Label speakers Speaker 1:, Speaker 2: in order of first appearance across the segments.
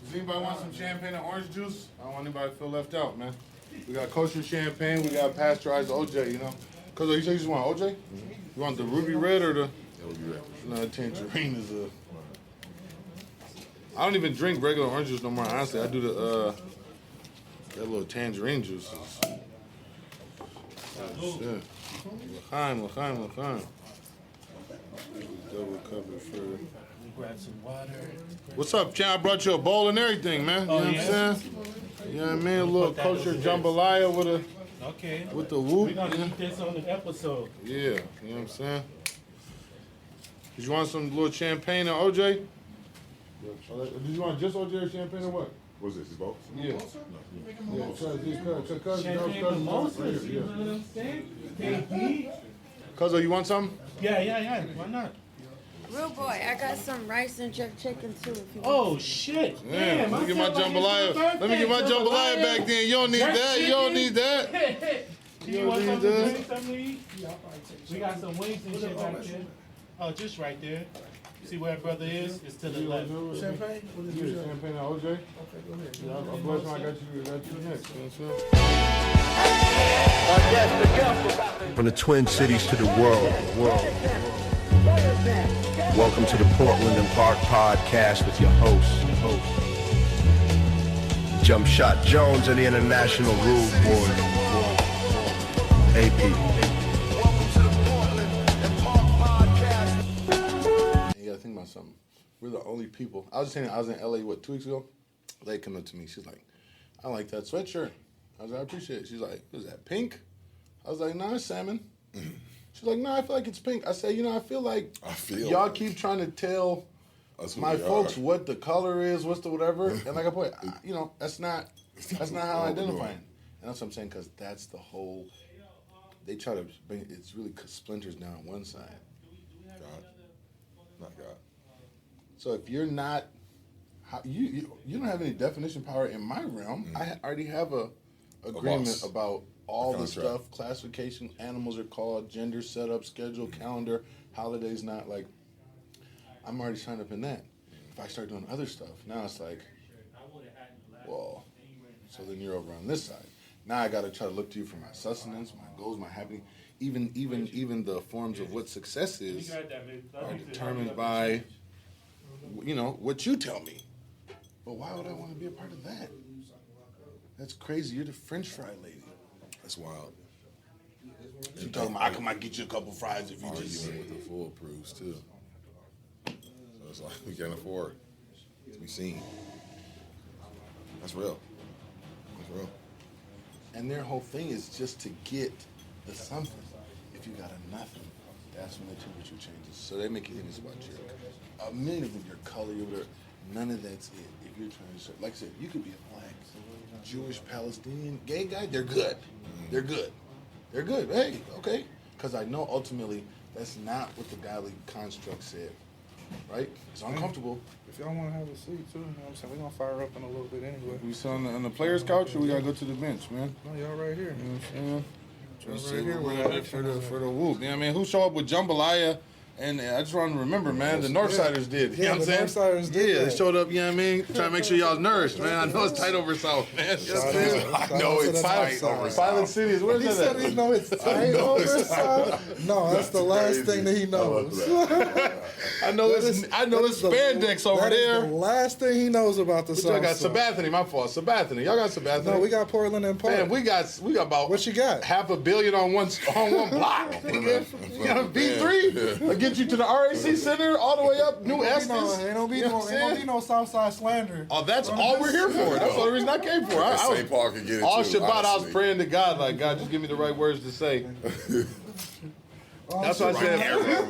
Speaker 1: Does anybody want some champagne and orange juice? I don't want anybody to feel left out, man. We got kosher champagne, we got pasteurized OJ, you know? Cause you say you just want OJ? Mm-hmm. You want the ruby red or the? Ruby red. No, tangerine is a. I don't even drink regular orange juice no more, honestly. I do the, that little tangerine juices. Oh, shit. L'chaim. Double covered for.
Speaker 2: Grab some water.
Speaker 1: What's up, Chan? I brought you a bowl and everything, man. You know what I'm saying? You know what I mean? A little kosher jambalaya with the whoop.
Speaker 2: We're gonna eat this on the episode.
Speaker 1: Yeah, you know what I'm saying? Did you want some little champagne or OJ? Did you want just OJ or champagne or what?
Speaker 3: What's this? Is both?
Speaker 1: Yeah.
Speaker 2: Champagne mimosas, you know what I'm saying?
Speaker 1: Cuzzo, you want some?
Speaker 2: Yeah. Why not?
Speaker 4: Real boy, I got some rice and jerk chicken too. If you want.
Speaker 2: Oh shit!
Speaker 1: Damn, let me get my jambalaya. Let me get my jambalaya back then. You don't need that. You don't need that.
Speaker 2: You want something to eat? We got some wings and shit back there. Oh, just right there. See where brother is? It's to the left.
Speaker 1: Champagne? Yeah, champagne and OJ. Okay, go ahead. Yeah, I'll bless when I got you next.
Speaker 5: From the Twin Cities to the world. Welcome to the Portland and Park Podcast with your host, Jump Shot Jones and the International Rude Boy, AP.
Speaker 1: You gotta think about something. We're the only people. I was saying I was in LA, 2 weeks ago? They come up to me. She's like, I like that sweatshirt. I was like, I appreciate it. She's like, is that pink? I was like, nah, it's salmon. She's like, no, I feel like it's pink. I said, I feel like y'all keep trying to tell my folks what the color is, what's the whatever. And like I put, that's not how I identify it. And that's what I'm saying, because that's the whole, they try to bring, it's really splinters down on one side.
Speaker 3: God. Not God.
Speaker 1: So if you're not, you don't have any definition power in my realm. Mm-hmm. I already have a agreement about all the stuff, classification, animals are called, gender, setup, schedule, calendar, holidays, not like, I'm already signed up in that. If I start doing other stuff, now it's like, well, so then you're over on this side. Now I got to try to look to you for my sustenance, my goals, my happiness, even the forms of what success is are determined by, what you tell me. But why would I want to be a part of that? That's crazy. You're the French fry lady.
Speaker 3: That's wild.
Speaker 1: She talking about, I might get you a couple fries if you just...
Speaker 3: Arguing with the full proofs, too. So it's like, we can't afford to be seen. That's real. That's real.
Speaker 1: And their whole thing is just to get the something. If you got a nothing, that's when the temperature changes. So they make you think it's about a million of them, your color, your whatever. None of that's it. If you're trying to, like I said, you could be a black, Jewish, Palestinian, gay guy, they're good. They're good. They're good. Hey, okay. Because I know ultimately that's not what the godly construct said. Right? It's uncomfortable.
Speaker 6: If y'all want to have a seat too, you know what I'm saying? We're going to fire up in a little bit anyway.
Speaker 1: We sit on the players' couch or we got to go to the bench, man?
Speaker 6: No, y'all right here.
Speaker 1: You know what I'm saying?
Speaker 6: Y'all right here.
Speaker 1: For the whoop. You know what I mean? Who show up with jambalaya? And I just want to remember, man, the Northsiders did. You know what I'm saying?
Speaker 6: Northsiders did.
Speaker 1: Yeah, they showed up, you know what I mean? Trying to make sure y'all's nourished, man. I know it's tight over south, man.
Speaker 3: I know it's tight over south.
Speaker 1: Silent Cities, where's that at?
Speaker 6: He said he know it's tight over south. No, that's the last thing that he knows.
Speaker 1: I know it's spandex over there.
Speaker 6: That's the last thing he knows about the south.
Speaker 1: Y'all got Sabathany, my fault. Sabathany. Y'all got Sabathany.
Speaker 6: No, we got Portland and Park.
Speaker 1: Man, we got about
Speaker 6: what you got?
Speaker 1: $500 million on one block. B3. I'll get you to the RAC Center all the way up, New Estes.
Speaker 6: Ain't gonna be no Southside slander.
Speaker 1: Oh, that's all we're here for. That's the only reason I came for.
Speaker 3: St. Paul can get it
Speaker 1: all
Speaker 3: too,
Speaker 1: Shabbat,
Speaker 3: honestly.
Speaker 1: I was praying to God, like, God, just give me the right words to say. That's what I said.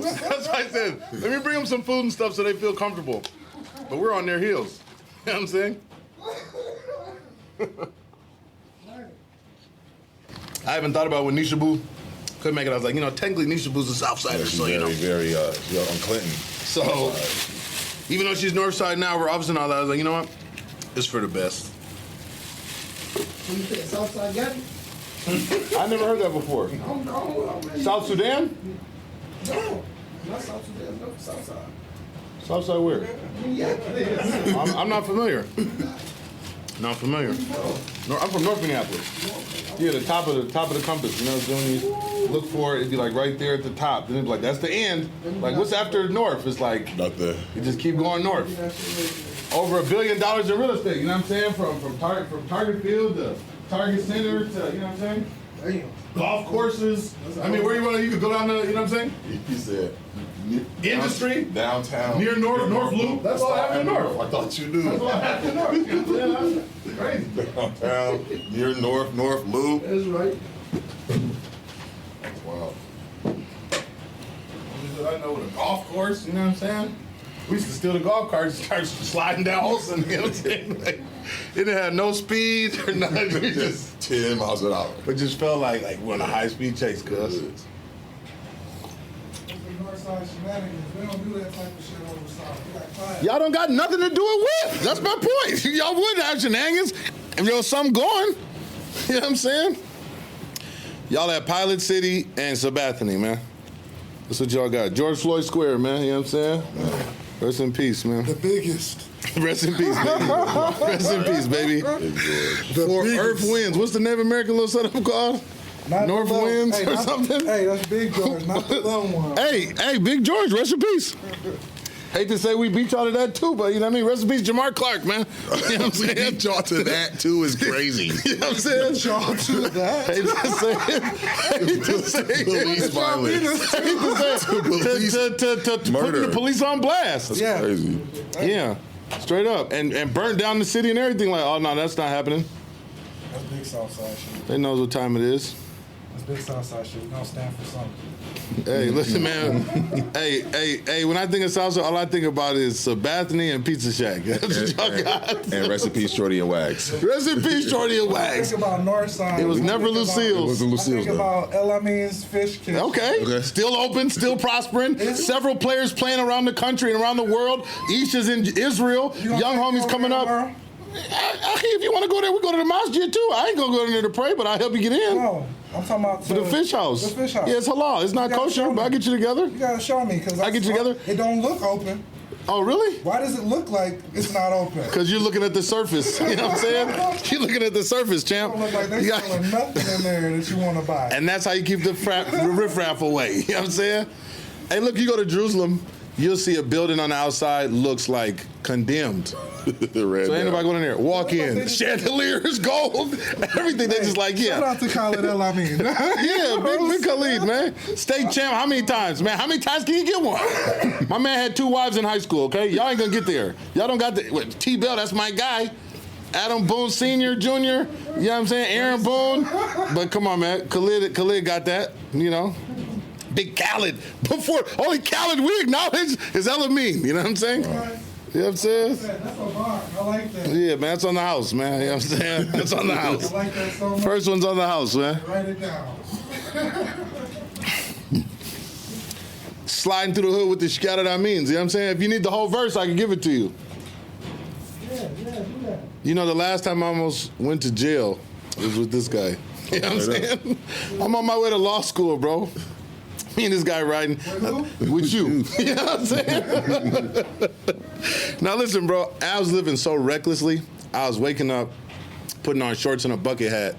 Speaker 1: That's what I said. Let me bring them some food and stuff so they feel comfortable. But we're on their heels. You know what I'm saying? I haven't thought about when Nisha Boo couldn't make it. I was like, technically Nisha Boo's a Southsider, so
Speaker 3: very on Clinton.
Speaker 1: So, even though she's Northside now, we're opposite and all that, I was like, you know what? It's for the best.
Speaker 7: So you think Southside got it?
Speaker 1: I never heard that before.
Speaker 7: No.
Speaker 1: South Sudan?
Speaker 7: No, not South Sudan. No, Southside.
Speaker 1: Southside where?
Speaker 7: Minneapolis.
Speaker 1: I'm not familiar. Not familiar. No, I'm from North Minneapolis. Yeah, the top of the compass. You know, so when you look for it, it'd be like right there at the top. Then it'd be like, that's the end. Like, what's after north? It's like,
Speaker 3: Nothing.
Speaker 1: you just keep going north. Over $1 billion in real estate. You know what I'm saying? From Target Field to Target Center to, you know what I'm saying?
Speaker 6: Damn.
Speaker 1: Golf courses. I mean, where you could go down to, you know what I'm saying?
Speaker 3: He said
Speaker 1: Industry.
Speaker 3: downtown.
Speaker 1: Near North Loop. That's all I have in North.
Speaker 3: I thought you knew.
Speaker 1: That's all I have in North. You know what I'm saying? That's crazy.
Speaker 3: Downtown, near North Loop.
Speaker 7: That's right.
Speaker 3: That's wild.
Speaker 1: I know with a golf course, you know what I'm saying? We used to steal the golf carts and start sliding down Olsen, you know what I'm saying? Like, it didn't have no speed or nothing. We just
Speaker 3: 10 miles an hour.
Speaker 1: It just felt like we're on a high-speed chase, cuz.
Speaker 6: Northside shenanigans. We don't do that type of shit over south. We got fire.
Speaker 1: Y'all don't got nothing to do it with. That's my point. Y'all would have shenanigans if there was something going. You know what I'm saying? Y'all at Pilot City and Sabathani, man. That's what y'all got. George Floyd Square, man. You know what I'm saying? Rest in peace, man.
Speaker 6: The biggest.
Speaker 1: Rest in peace, baby. Rest in peace, baby. For Earth Winds. What's the Native American little setup called?
Speaker 6: Not
Speaker 1: North
Speaker 6: the little-
Speaker 1: Winds
Speaker 6: hey,
Speaker 1: or
Speaker 6: not-
Speaker 1: something?
Speaker 6: Hey, that's Big George, not the little one.
Speaker 1: Hey, Big George, rest in peace. Hate to say we beat y'all to that too, but you know what I mean? Rest in peace, Jamar Clark, man. You know what I'm saying?
Speaker 3: Beat y'all to that too is crazy.
Speaker 1: You know what I'm saying?
Speaker 6: Y'all do that.
Speaker 1: Hate to say it. Hate to say it.
Speaker 3: Police violence.
Speaker 1: Hate to say it. To put
Speaker 3: Murder.
Speaker 1: the police on blast.
Speaker 6: Yeah.
Speaker 3: Crazy.
Speaker 1: Yeah, straight up. And burn down the city and everything. Like, oh, no, that's not happening.
Speaker 6: That's big Southside shit.
Speaker 1: They knows what time it is.
Speaker 6: That's big Southside shit. We don't stand for something.
Speaker 1: Hey, listen, man. hey, when I think of Southside, all I think about is Sabathani and Pizza Shack. That's what y'all got.
Speaker 3: And rest in peace, Shorty and Wags.
Speaker 1: Rest in peace, Shorty and Wags.
Speaker 6: Think about Northside.
Speaker 1: It was never
Speaker 3: It
Speaker 1: Lucille's.
Speaker 3: wasn't
Speaker 6: I
Speaker 3: Lucille's
Speaker 6: think
Speaker 3: though.
Speaker 6: about El-Amin's Fish Kitchen.
Speaker 1: Okay. Still open, still prospering.
Speaker 6: Is it?
Speaker 1: Several players playing around the country and around the world. Isha's in Israel.
Speaker 6: You gonna
Speaker 1: Young
Speaker 6: take
Speaker 1: homies
Speaker 6: me
Speaker 1: coming
Speaker 6: over
Speaker 1: up.
Speaker 6: tomorrow?
Speaker 1: If you want to go there, we go to the masjid too. I ain't gonna go in there to pray, but I'll help you get in.
Speaker 6: No, I'm talking about
Speaker 1: For the fish house.
Speaker 6: The fish house.
Speaker 1: Yeah, it's halal. It's not
Speaker 6: You gotta
Speaker 1: kosher,
Speaker 6: show
Speaker 1: but I'll
Speaker 6: me.
Speaker 1: get you together.
Speaker 6: You gotta show me because
Speaker 1: I get you together?
Speaker 6: It don't look open.
Speaker 1: Oh, really?
Speaker 6: Why does it look like it's not open?
Speaker 1: Because you're looking at the surface. You know what I'm saying? You're looking at the surface,
Speaker 6: It
Speaker 1: champ.
Speaker 6: don't look like
Speaker 1: You
Speaker 6: there's
Speaker 1: got-
Speaker 6: selling nothing in there that you want to buy.
Speaker 1: And that's how you keep the riffraff away. You know what I'm saying? Hey, look, you go to Jerusalem, you'll see a building on the outside looks like condemned. So ain't nobody going in there. Walk in, chandeliers, gold, everything. They just like,
Speaker 6: Shout
Speaker 1: yeah.
Speaker 6: out to Khalid El-Amin.
Speaker 1: Yeah, big Khalid, man. State champ, how many times, man? How many times can you get one? My man had 2 wives in high school, okay? Y'all ain't gonna get there. Y'all don't got the, T-Bell, that's my guy. Adam Boone Sr., Jr., you know what I'm saying? Aaron Boone. But come on, man. Khalid got that, you know? Big Khalid. Before, only Khalid we acknowledge is El-Amin, you know what I'm saying? You know what I'm saying?
Speaker 6: That's a bar. I like that.
Speaker 1: Yeah, man, that's on the house, man. You know what I'm saying? That's on the house.
Speaker 6: I like that so much.
Speaker 1: First one's on the house, man.
Speaker 6: Write it down.
Speaker 1: Sliding through the hood with the shikata that means, you know what I'm saying? If you need the whole verse, I can give it to you.
Speaker 6: Yeah, do that.
Speaker 1: You know, the last time I almost went to jail was with this guy. You know what I'm saying? I'm on my way to law school, bro. Me and this guy riding with you. You know what I'm saying? Now listen, bro, I was living so recklessly. I was waking up, putting on shorts and a bucket hat,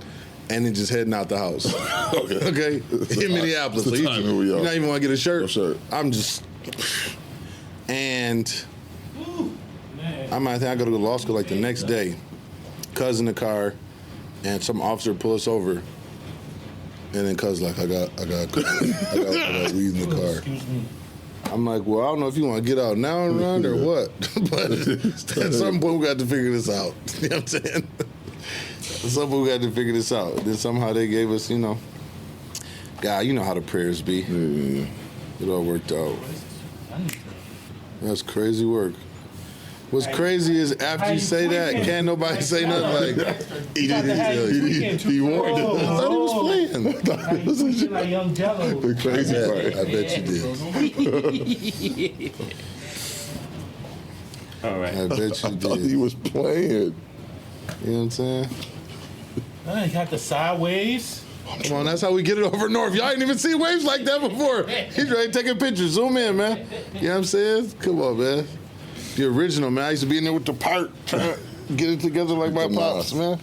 Speaker 1: and then just heading out the house. Okay? In Minneapolis.
Speaker 3: It's the time here we are.
Speaker 1: You not even want to get a shirt?
Speaker 3: No shirt.
Speaker 1: I'm just... And...
Speaker 2: Man.
Speaker 1: I might think I go to law school like the next day. Cuz in the car, and some officer pull us over, and then cuz like I got weed in the car.
Speaker 2: Excuse me.
Speaker 1: I'm like, well, I don't know if you want to get out now and run or what, but at some point we got to figure this out. You know what I'm saying? At some point we got to figure this out. Then somehow they gave us, you know, God, you know how the prayers be.
Speaker 3: Yeah.
Speaker 1: It all worked out. That's crazy work. What's crazy is after you say that, can't nobody say nothing like,
Speaker 3: He
Speaker 2: About to have you tweaking.
Speaker 3: he warned
Speaker 2: Oh,
Speaker 3: us.
Speaker 1: I thought he was playing.
Speaker 2: Now you tweaking like Young Jello.
Speaker 3: The crazy part.
Speaker 1: I bet you did.
Speaker 2: All right.
Speaker 1: I bet you
Speaker 3: I thought he
Speaker 1: did.
Speaker 3: was playing.
Speaker 1: You know what I'm saying?
Speaker 2: You got the sideways.
Speaker 1: Come on, that's how we get it over north. Y'all ain't even seen waves like that before. He's ready taking pictures. Zoom in, man. You know what I'm saying? Come on, man. The original, man. I used to be in there with the part. Get it together like my pops, man.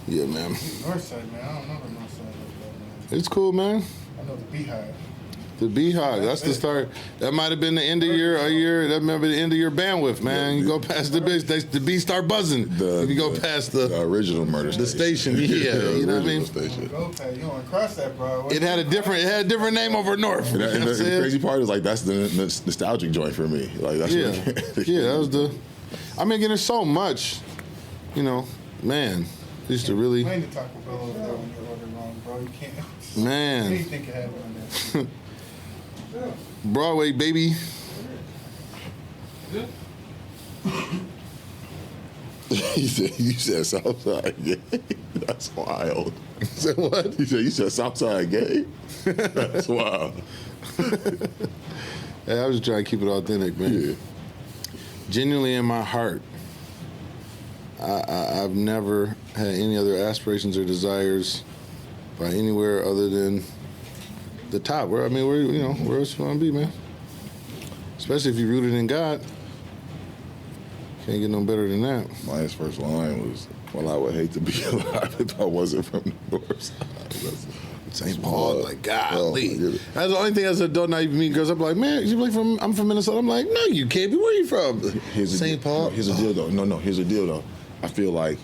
Speaker 1: Yeah, man.
Speaker 2: North side, man. I don't know the north side like that, man.
Speaker 1: It's cool, man.
Speaker 2: I know the Beehive.
Speaker 1: The Beehive, that's the start. That might have been the end of a year. That might be the end of your bandwidth, man. You go past the bitch, the bees start buzzing. You go past the
Speaker 3: original murder
Speaker 1: station. Yeah, you know what I mean.
Speaker 3: Station.
Speaker 2: Go past, you want to cross that Broadway.
Speaker 1: It had a different name over north.
Speaker 3: And the crazy part is like that's the nostalgic joint for me. Like that's
Speaker 1: yeah, that was the. I mean, again, there's so much, you know, man. Used to really.
Speaker 2: I need to Taco Bell over there when you order wrong, bro. You can't.
Speaker 1: Man.
Speaker 2: Anything can happen on that.
Speaker 1: Broadway, baby.
Speaker 3: You said Southside gay. That's wild.
Speaker 1: You said what?
Speaker 3: You said Southside gay. That's wild.
Speaker 1: Hey, I was just trying to keep it authentic, man.
Speaker 3: Yeah.
Speaker 1: Genuinely in my heart, I've never had any other aspirations or desires by anywhere other than the top. Where where else you want to be, man? Especially if you're rooted in God. Can't get no better than that.
Speaker 3: My first line was, "Well, I would hate to be alive if I wasn't from the north side."
Speaker 1: St. Paul, like, golly.
Speaker 3: Oh,
Speaker 1: that's the only thing as an adult, not even meet girls. I'm like, man, I'm from Minnesota. I'm like, no, you can't be. Where are you from? St. Paul?
Speaker 3: Here's the deal, though. No, here's the deal, though. I feel like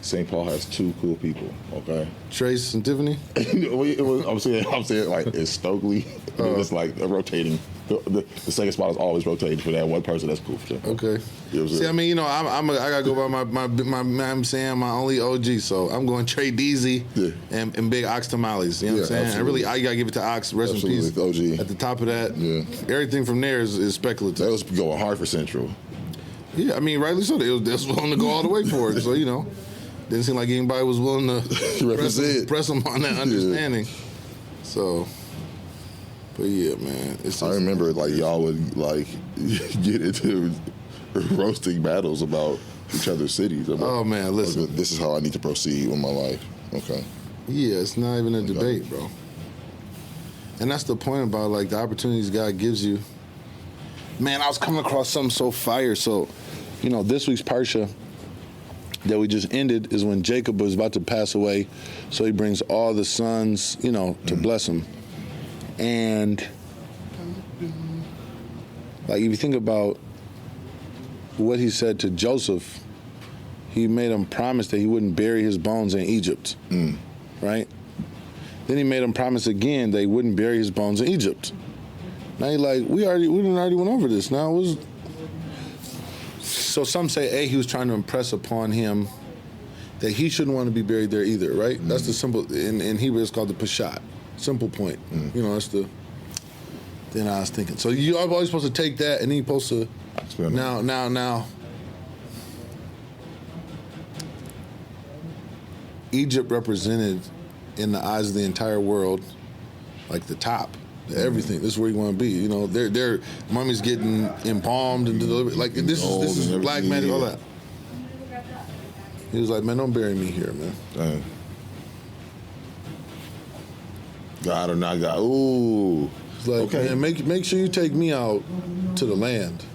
Speaker 3: St. Paul has two cool people, okay?
Speaker 1: Trace and Tiffany?
Speaker 3: I'm saying like it's Stokely. It's like a rotating. The second spot is always rotating for that one person that's cool for sure.
Speaker 1: Okay. See, I mean, I gotta go by I'm saying my only OG, so I'm going Trey Deasy and Big Ox Tamales. You know what I'm saying?
Speaker 3: Absolutely.
Speaker 1: I gotta give it to Ox. Rest
Speaker 3: Absolutely.
Speaker 1: in peace.
Speaker 3: OG.
Speaker 1: At the top of that,
Speaker 3: Yeah.
Speaker 1: everything from there is speculative.
Speaker 3: That was going hard for Central.
Speaker 1: Yeah, I mean, rightly so. They was willing to go all the way for it. So, didn't seem like anybody was willing to press them on that understanding. So, but yeah, man.
Speaker 3: I remember like y'all would like get into roasting battles about each other's cities.
Speaker 1: Oh man, listen.
Speaker 3: This is how I need to proceed with my life. Okay.
Speaker 1: Yeah, it's not even a debate, bro. And that's the point about like the opportunities God gives you. Man, I was coming across something so fire. So, this week's Parsha that we just ended is when Jacob was about to pass away. So he brings all the sons, to bless him. And like if you think about what he said to Joseph, he made him promise that he wouldn't bury his bones in Egypt. Right? Then he made him promise again that he wouldn't bury his bones in Egypt. Now you're like, we already went over this. Now it was. So some say, he was trying to impress upon him that he shouldn't want to be buried there either, right? That's the simple. In Hebrew, it's called the pashat. Simple point. That's the. Then I was thinking. So you're always supposed to take that, and then you're supposed to. Now. Egypt represented, in the eyes of the entire world, like the top. Everything. This is where you want to be. Their mummies getting embalmed and delivered. Like this is black magic, all that. He was like, man, don't bury me here, man.
Speaker 3: Dang. God or not God. Ooh.
Speaker 1: It's like, man, make sure you take me out to the land.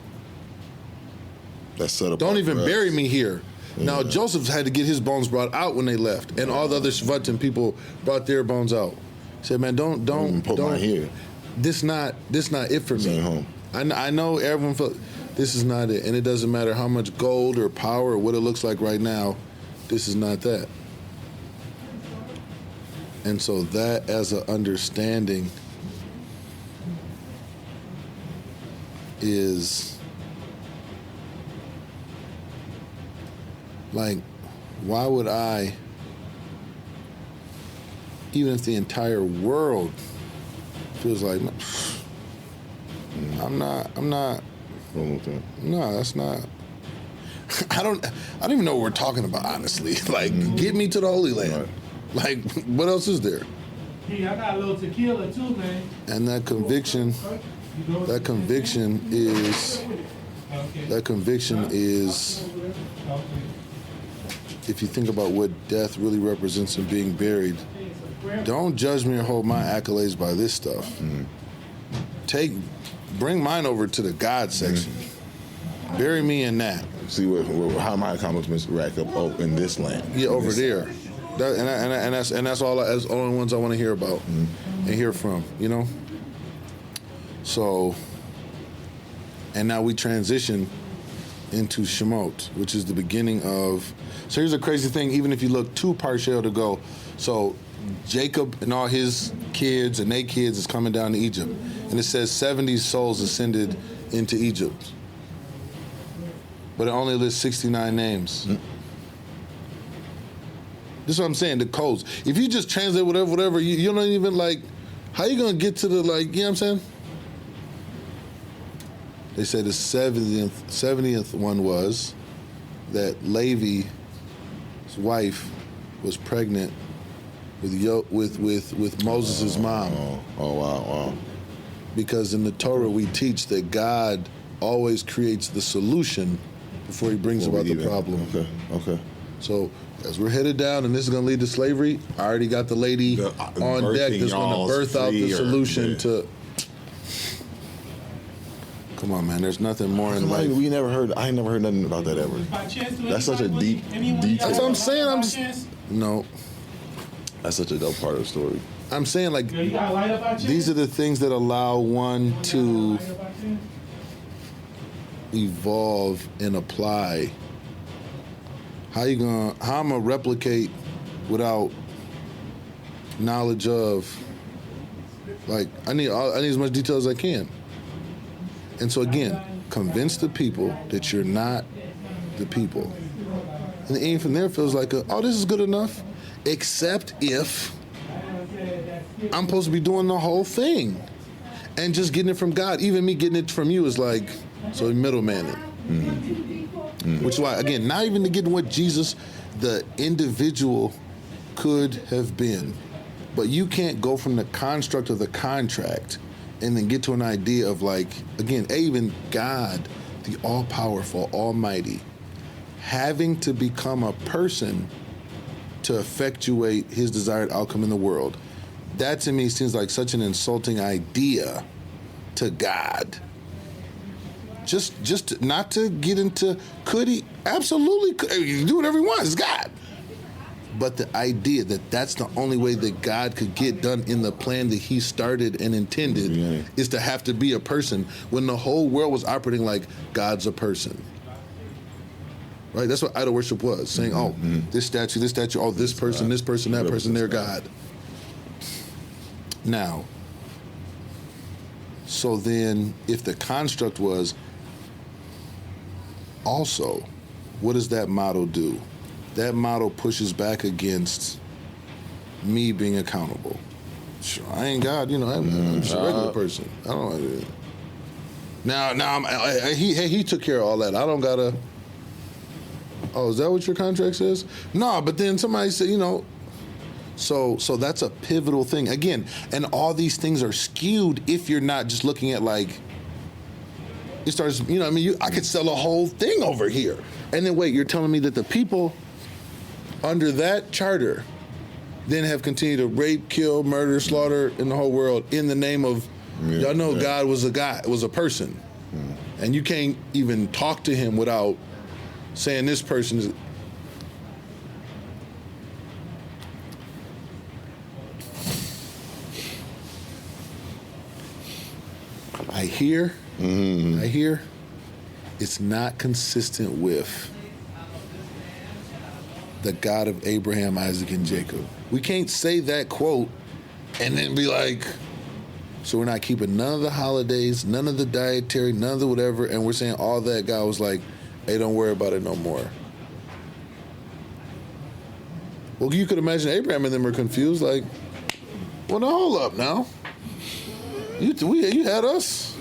Speaker 3: That's set up.
Speaker 1: Don't even bury me here. Yeah. Now Joseph had to get his bones brought out when they left, and all the other Shvatim people brought their bones out. Said, man, don't
Speaker 3: put mine here.
Speaker 1: This not it for me.
Speaker 3: Home.
Speaker 1: I know everyone felt this is not it, and it doesn't matter how much gold or power or what it looks like right now. This is not that. And so that, as an understanding, is like, why would I? Even if the entire world feels like, I'm not. No, that's not. I don't even know what we're talking about, honestly. Like, get me to the Holy Land. Right. Like, what else is there?
Speaker 2: Hey, I got a little tequila too, man.
Speaker 1: And that conviction is, if you think about what death really represents in being buried, don't judge me or hold my accolades by this stuff. Bring mine over to the God section. Bury me in that.
Speaker 3: See how my accomplishments rack up in this land.
Speaker 1: Yeah, over there. That's all. That's the only ones I want to hear about and hear from. You know. So. And now we transition into Shemot, which is the beginning of. So here's a crazy thing. Even if you look too partial to go, so Jacob and all his kids and their kids is coming down to Egypt, and it says 70 souls ascended into Egypt, but it only lists 69 names. This is what I'm saying. The codes. If you just translate whatever, you don't even like. How you gonna get to the like? You know what I'm saying? They said the 70th one was that Levi's wife was pregnant with Moses' mom.
Speaker 3: Oh, wow.
Speaker 1: Because in the Torah we teach that God always creates the solution before he brings about the problem.
Speaker 3: Okay.
Speaker 1: So as we're headed down and this is going to lead to slavery, I already got the lady on deck that's going to birth out the solution to... Come on, man. There's nothing more in life.
Speaker 3: I ain't never heard nothing about that ever. That's such a deep.
Speaker 1: That's what I'm saying. No.
Speaker 3: That's such a dope part of the story.
Speaker 1: I'm saying, like, these are the things that allow one to evolve and apply. How I'm gonna replicate without knowledge of? Like, I need as much detail as I can. And so again, convince the people that you're not the people. And the aim from there feels like, this is good enough, except if I'm supposed to be doing the whole thing and just getting it from God. Even me getting it from you is like, so middleman it. Mm-hmm. Which is why, again, not even to get what Jesus, the individual, could have been. But you can't go from the construct of the contract and then get to an idea of, like, again, even God, the all-powerful, almighty, having to become a person to effectuate his desired outcome in the world. That to me seems like such an insulting idea to God. Just not to get into, could he? Absolutely, he can do whatever he wants, it's God. But the idea that that's the only way that God could get done in the plan that he started and intended is to have to be a person when the whole world was operating like God's a person. Right? That's what idol worship was, saying, this statue, this person, that person, they're God. Now, so then if the construct was also, what does that model do? That model pushes back against me being accountable. Sure, I ain't God, I'm just a regular person. I don't. Now he took care of all that. I don't gotta. Oh, is that what your contract says? No, but then somebody said, So that's a pivotal thing again, and all these things are skewed if you're not just looking at like. It starts, I could sell a whole thing over here, and then wait, you're telling me that the people under that charter then have continued to rape, kill, murder, slaughter in the whole world in the name of, God was a person. And you can't even talk to him without saying this person is. I hear it's not consistent with the God of Abraham, Isaac, and Jacob. We can't say that quote and then be like, so we're not keeping none of the holidays, none of the dietary, none of the whatever, and we're saying all that. God was like, hey, don't worry about it no more. Well, you could imagine Abraham and them are confused, like, well, now hold up now. You had us.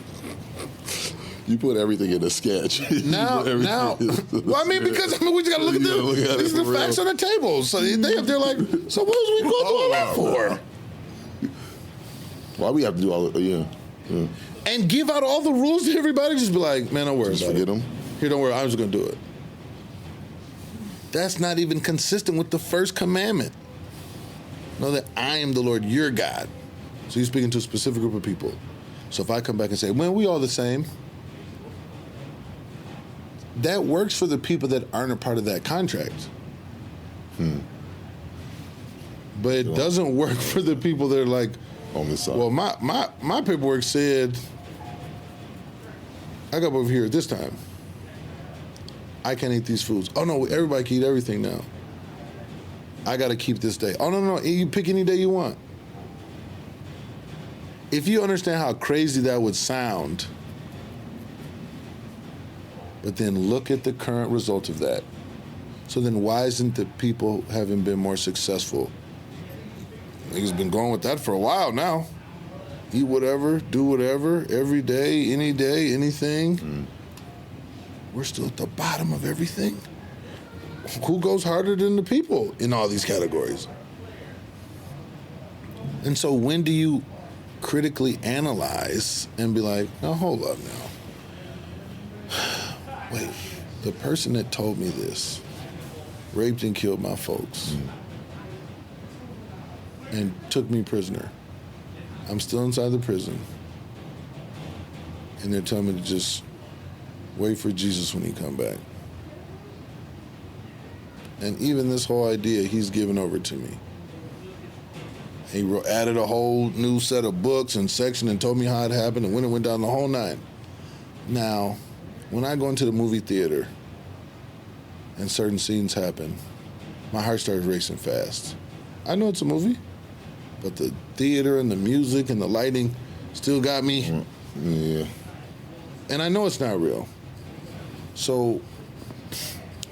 Speaker 3: You put everything in a sketch.
Speaker 1: Now. Well, because we just got to look at these are the facts on the table. So they're like, so what was we going to do all that for?
Speaker 3: Why we have to do all that? Yeah.
Speaker 1: And give out all the rules to everybody. Just be like, man, don't worry about it.
Speaker 3: Forget them.
Speaker 1: Here, don't worry. I'm just going to do it. That's not even consistent with the first commandment. Know that I am the Lord, your God. So you're speaking to a specific group of people. So if I come back and say, well, we all the same. that works for the people that aren't a part of that contract. But it doesn't work for the people that are like,
Speaker 3: on this side.
Speaker 1: well, my paperwork said I got over here at this time. I can't eat these foods. Oh no, everybody can eat everything now. I got to keep this day. Oh no, you pick any day you want. If you understand how crazy that would sound, but then look at the current result of that. So then why isn't the people having been more successful? Niggas been going with that for a while now. Eat whatever, do whatever, every day, any day, anything. We're still at the bottom of everything. Who goes harder than the people in all these categories? And so when do you critically analyze and be like, now hold up now. Wait, the person that told me this raped and killed my folks and took me prisoner. I'm still inside the prison. And they're telling me to just wait for Jesus when he come back. And even this whole idea he's given over to me. He added a whole new set of books and section and told me how it happened and when it went down the whole nine. Now, when I go into the movie theater and certain scenes happen, my heart starts racing fast. I know it's a movie, but the theater and the music and the lighting still got me.
Speaker 3: Yeah.
Speaker 1: And I know it's not real. So,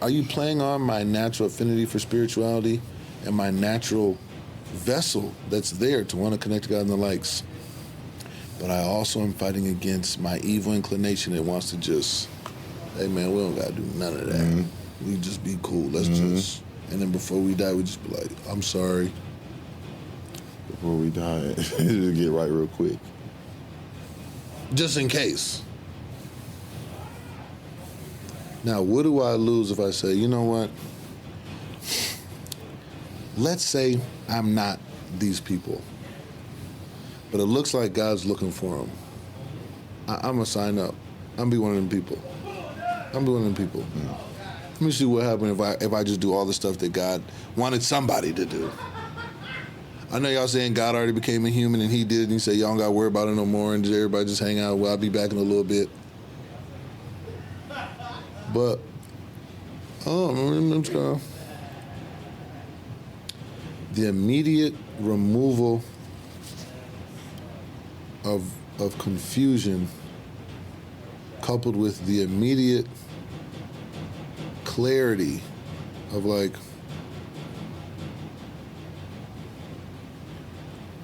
Speaker 1: are you playing on my natural affinity for spirituality and my natural vessel that's there to want to connect to God and the likes? But I also am fighting against my evil inclination that wants to just, hey man, we don't gotta do none of that. We just be cool. Let's just, and then before we die, we just be like, I'm sorry.
Speaker 3: Before we die, just get right real quick.
Speaker 1: Just in case. Now, what do I lose if I say, you know what? Let's say I'm not these people, but it looks like God's looking for them. I'm gonna sign up. I'm gonna be one of them people. Let me see what happens if I just do all the stuff that God wanted somebody to do. I know y'all saying God already became a human and he did, and he said y'all don't gotta worry about it no more and just everybody just hang out. Well, I'll be back in a little bit. But, I'm just gonna, the immediate removal of confusion coupled with the immediate clarity of like,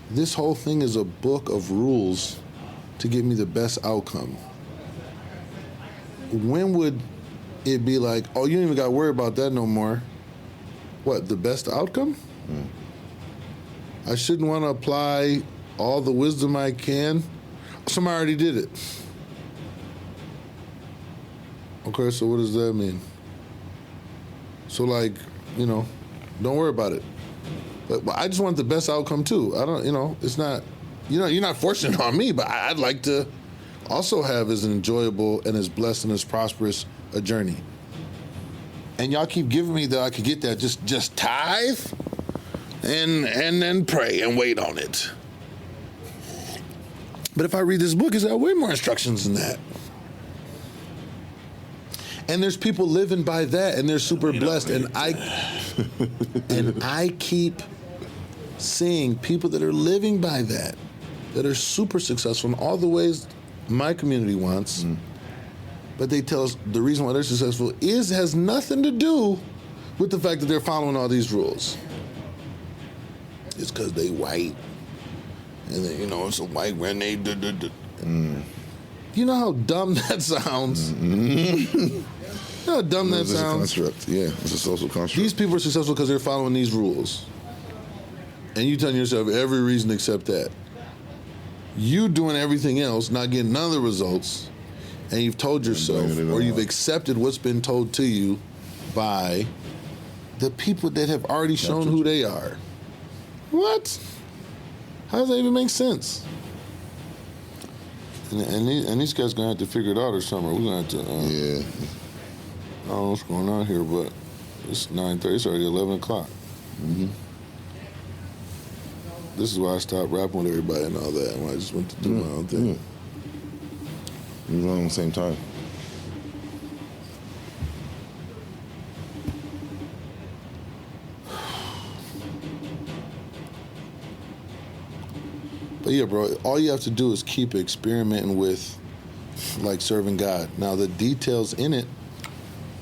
Speaker 1: this whole thing is a book of rules to get me the best outcome. When would it be like, oh, you don't even got to worry about that no more? What, the best outcome? I shouldn't want to apply all the wisdom I can. Somebody already did it. Okay, so what does that mean? So like, don't worry about it. But I just want the best outcome too. I don't, it's not, you're not forcing it on me, but I'd like to also have as enjoyable and as blessed and as prosperous a journey. And y'all keep giving me that I could get that, just tithe and then pray and wait on it. But if I read this book, it's got way more instructions than that. And there's people living by that and they're super blessed. And I keep seeing people that are living by that are super successful in all the ways my community wants. But they tell us the reason why they're successful has nothing to do with the fact that they're following all these rules. It's because they white. And then, it's a white renegade. You know how dumb that sounds? You know how dumb that sounds?
Speaker 3: It's a construct. Yeah, it's a social construct.
Speaker 1: These people are successful because they're following these rules. And you telling yourself every reason except that. You doing everything else, not getting none of the results, and you've told yourself, or you've accepted what's been told to you by the people that have already shown who they are. What? How does that even make sense? And these guys are going to have to figure it out or something. We're going to have to... I don't know what's going on here, but it's 9:30. It's already 11 o'clock.
Speaker 3: Mm-hmm.
Speaker 1: This is why I stopped rapping with everybody and all that. I just went to do my own thing.
Speaker 3: We were on at the same time.
Speaker 1: But yeah, bro, all you have to do is keep experimenting with, like, serving God. Now, the details in it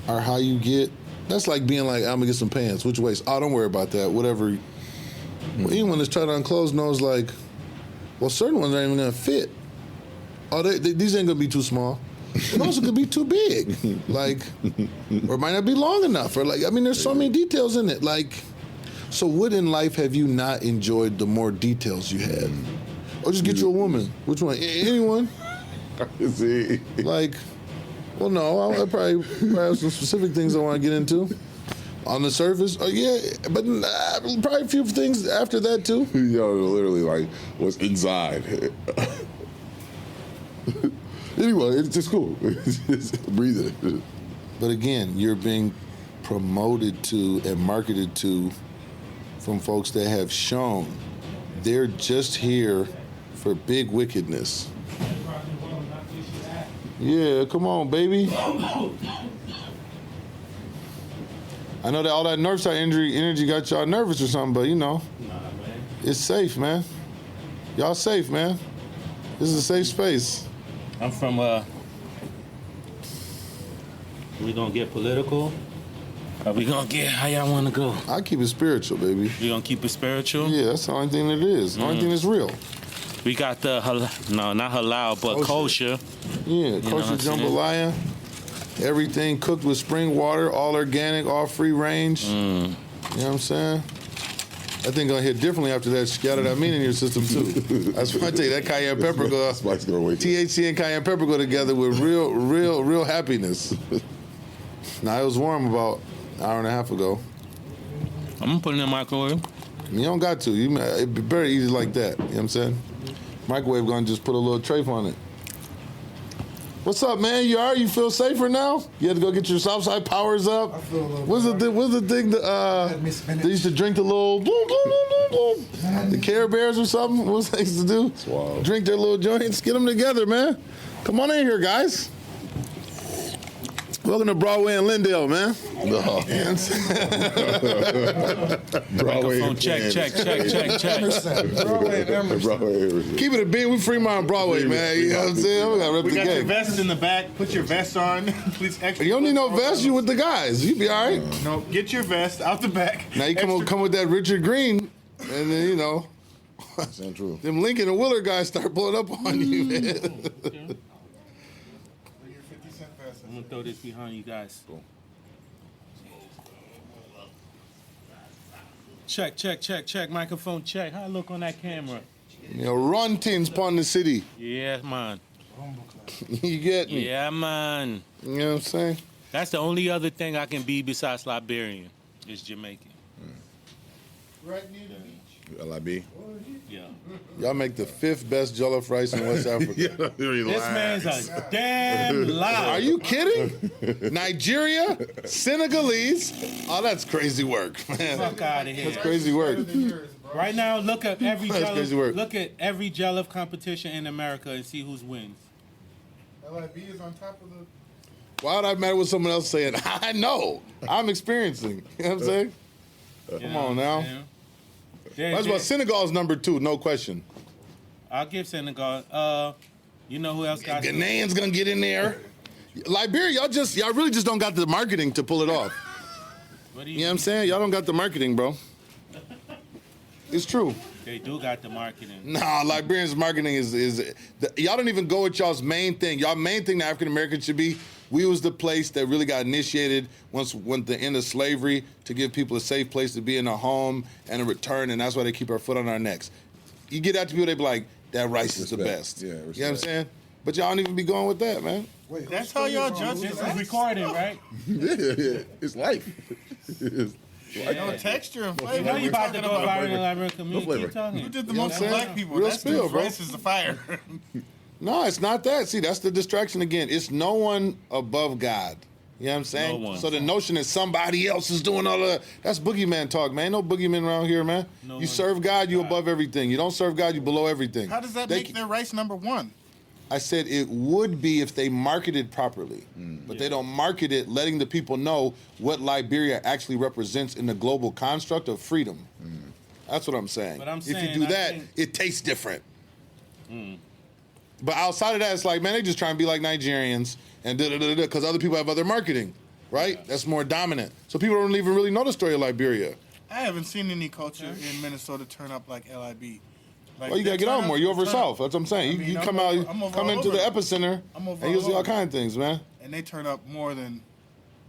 Speaker 1: are how you get. That's like being like, I'm gonna get some pants. Which waist? Oh, don't worry about that. Whatever. Well, anyone that's tried on clothes knows, like, well, certain ones aren't even gonna fit. Oh, these ain't gonna be too small. It also could be too big, like, or it might not be long enough, or like, I mean, there's so many details in it. Like, so what in life have you not enjoyed the more details you had? Or just get you a woman. Which one? Anyone?
Speaker 3: See?
Speaker 1: Like, well, no, I probably have some specific things I want to get into. On the surface, yeah, but probably a few things after that too.
Speaker 3: Yo, literally, like, what's inside. Anyway, it's just cool. Just breathe it.
Speaker 1: But again, you're being promoted to and marketed to from folks that have shown they're just here for big wickedness. Yeah, come on, baby. I know that all that Northside energy got y'all nervous or something, but you know, it's safe, man. Y'all safe, man. This is a safe space.
Speaker 2: I'm from, we gonna get political? Are we gonna get, how y'all wanna go?
Speaker 1: I keep it spiritual, baby.
Speaker 2: We gonna keep it spiritual?
Speaker 1: Yeah, that's the only thing that it is. The only thing that's real.
Speaker 2: We got the, no, not halal, but kosher.
Speaker 1: Yeah, kosher jambalaya. Everything cooked with spring water, all organic, all free range. You know what I'm saying? That thing gonna hit differently after that scattered amine in your system too. That's why I tell you that cayenne pepper go. THC and cayenne pepper go together with real happiness. Now it was warm about an hour and a half ago.
Speaker 2: I'm gonna put it in the microwave.
Speaker 1: You don't got to. It'd be very easy like that. You know what I'm saying? Microwave gonna just put a little tray on it. What's up, man? You all right? You feel safer now? You had to go get your Southside powers up?
Speaker 6: I feel a little
Speaker 1: What's the thing that they used to drink the little the Care Bears or something? What was they used to do?
Speaker 3: Wow.
Speaker 1: Drink their little joints. Get them together, man. Come on in here, guys. Welcome to Broadway and Lindale, man.
Speaker 3: No. Broadway.
Speaker 2: Microphone check.
Speaker 6: Broadway and Emerson.
Speaker 1: Keep it a bean. We Fremont Broadway, man. You know what I'm saying? We got to rep
Speaker 8: We
Speaker 1: the
Speaker 8: got your
Speaker 1: game.
Speaker 8: vest in the back. Put your vest on. Please extra.
Speaker 1: You don't need no vest. You with the guys. You be all right.
Speaker 8: No, get your vest out the back.
Speaker 1: Now you come with that Richard Green, and then, you know,
Speaker 3: That's not true.
Speaker 1: them Lincoln and Willard guys start blowing up on you, man.
Speaker 2: I'm gonna throw this behind you guys. Check. Microphone check. How I look on that camera?
Speaker 1: You know, run things upon the city.
Speaker 2: Yeah, man.
Speaker 1: You get me?
Speaker 2: Yeah, man.
Speaker 1: You know what I'm saying?
Speaker 2: That's the only other thing I can be besides Liberian is Jamaican.
Speaker 7: Right near the beach.
Speaker 3: LIB.
Speaker 2: Yeah.
Speaker 1: Y'all make the 5th best jollof rice in West Africa.
Speaker 2: This man's a damn lie.
Speaker 1: Are you kidding? Nigeria, Senegalese. Oh, that's crazy work, man.
Speaker 2: Fuck out of here.
Speaker 1: That's crazy work.
Speaker 2: Right now, look at every
Speaker 1: That's crazy work.
Speaker 2: Jollof competition in America and see who's wins.
Speaker 6: LIB is on top of the.
Speaker 1: Why would I matter with someone else saying, I know, I'm experiencing. You know what I'm saying? Come on now. That's why Senegal's number 2, no question.
Speaker 2: I'll give Senegal. You know who else got
Speaker 1: Ghanaians gonna get in there. Liberia, y'all really just don't got the marketing to pull it off.
Speaker 2: What do
Speaker 1: You know what I'm saying? Y'all don't got the marketing, bro. It's true.
Speaker 2: They do got the marketing.
Speaker 1: Nah, Liberians' marketing is y'all don't even go with y'all's main thing. Y'all main thing, the African Americans should be. We was the place that really got initiated once the end of slavery to give people a safe place to be in a home and a return, and that's why they keep our foot on our necks. You get out to people, they be like, that rice is the best.
Speaker 3: Yeah,
Speaker 1: you know what I'm saying? But y'all don't even be going with that, man.
Speaker 6: Wait,
Speaker 8: That's how y'all judge
Speaker 2: This
Speaker 8: it.
Speaker 2: is recorded, right?
Speaker 3: Yeah. It's life.
Speaker 8: No texture and flavor.
Speaker 2: You know you
Speaker 8: We're
Speaker 2: about to
Speaker 8: talking
Speaker 2: go
Speaker 8: about
Speaker 2: viral in the
Speaker 8: flavor.
Speaker 2: Liberian community.
Speaker 3: flavor.
Speaker 2: Keep talking.
Speaker 8: You did the
Speaker 1: You know
Speaker 8: most
Speaker 1: what I'm saying?
Speaker 8: black people.
Speaker 1: Real
Speaker 8: That's
Speaker 1: spill,
Speaker 8: the
Speaker 1: bro.
Speaker 8: rice is the fire.
Speaker 1: No, it's not that. See, that's the distraction again. It's no one above God. You know what I'm saying?
Speaker 2: No one.
Speaker 1: So the notion that somebody else is doing all of that's boogeyman talk, man. No boogeyman around here, man.
Speaker 2: No
Speaker 1: You serve God, you above everything. You don't serve God, you below everything.
Speaker 8: How does that
Speaker 1: They
Speaker 8: make their rice number one?
Speaker 1: I said it would be if they marketed properly, but they don't market it, letting the people know what Liberia actually represents in the global construct of freedom. That's what I'm saying.
Speaker 2: But I'm
Speaker 1: if you
Speaker 2: saying,
Speaker 1: do
Speaker 2: I
Speaker 1: that,
Speaker 2: think-
Speaker 1: it tastes different. But outside of that, it's like, man, they just trying to be like Nigerians and because other people have other marketing, right? That's more dominant. So people don't even really know the story of Liberia.
Speaker 8: I haven't seen any culture in Minnesota turn up like LIB. Like,
Speaker 1: Well, you gotta get out more. You over south. That's what I'm saying.
Speaker 8: I mean,
Speaker 1: you
Speaker 8: I'm
Speaker 1: come
Speaker 8: over-
Speaker 1: out,
Speaker 8: I'm over
Speaker 1: come
Speaker 8: all
Speaker 1: into the
Speaker 8: over.
Speaker 1: epicenter,
Speaker 8: I'm over
Speaker 1: and you'll
Speaker 8: all
Speaker 1: see all
Speaker 8: over.
Speaker 1: kind of things, man.
Speaker 8: And they turn up more than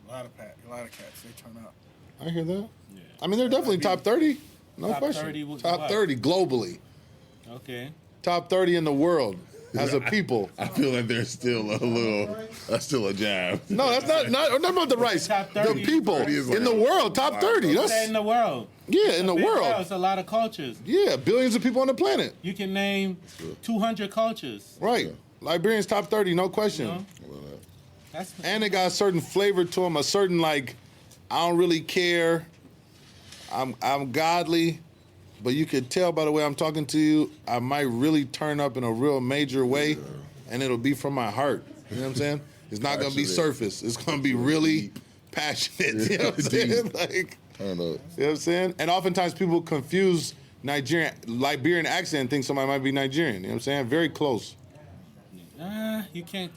Speaker 8: a lot of cats. They turn up.
Speaker 1: I hear that. I mean, they're definitely top 30. No
Speaker 2: Top
Speaker 1: question.
Speaker 2: 30 was
Speaker 1: top
Speaker 2: what?
Speaker 1: 30 globally.
Speaker 2: Okay.
Speaker 1: Top 30 in the world as a people.
Speaker 3: I feel like there's still that's still a jab.
Speaker 1: No, that's not about the rice.
Speaker 2: Top
Speaker 1: The
Speaker 2: 30.
Speaker 1: people
Speaker 3: 30 is like-
Speaker 1: in the world, top 30.
Speaker 2: Say in
Speaker 1: That's
Speaker 2: the world.
Speaker 1: yeah, in the
Speaker 2: Big
Speaker 1: world.
Speaker 2: world, it's a lot of cultures.
Speaker 1: Yeah, billions of people on the planet.
Speaker 2: You can name 200 cultures.
Speaker 1: Right. Liberians top 30, no question.
Speaker 2: You know? That's
Speaker 1: And they got a certain flavor to them, a certain like, I don't really care. I'm godly, but you could tell by the way I'm talking to you, I might really turn up in a real major way, and it'll be from my heart. You know what I'm saying? It's not gonna be surface. It's gonna be really passionate. You know what I'm saying? Like,
Speaker 3: I don't know.
Speaker 1: you know what I'm saying? And oftentimes people confuse Liberian accent and think somebody might be Nigerian. You know what I'm saying? Very close.
Speaker 2: you can't.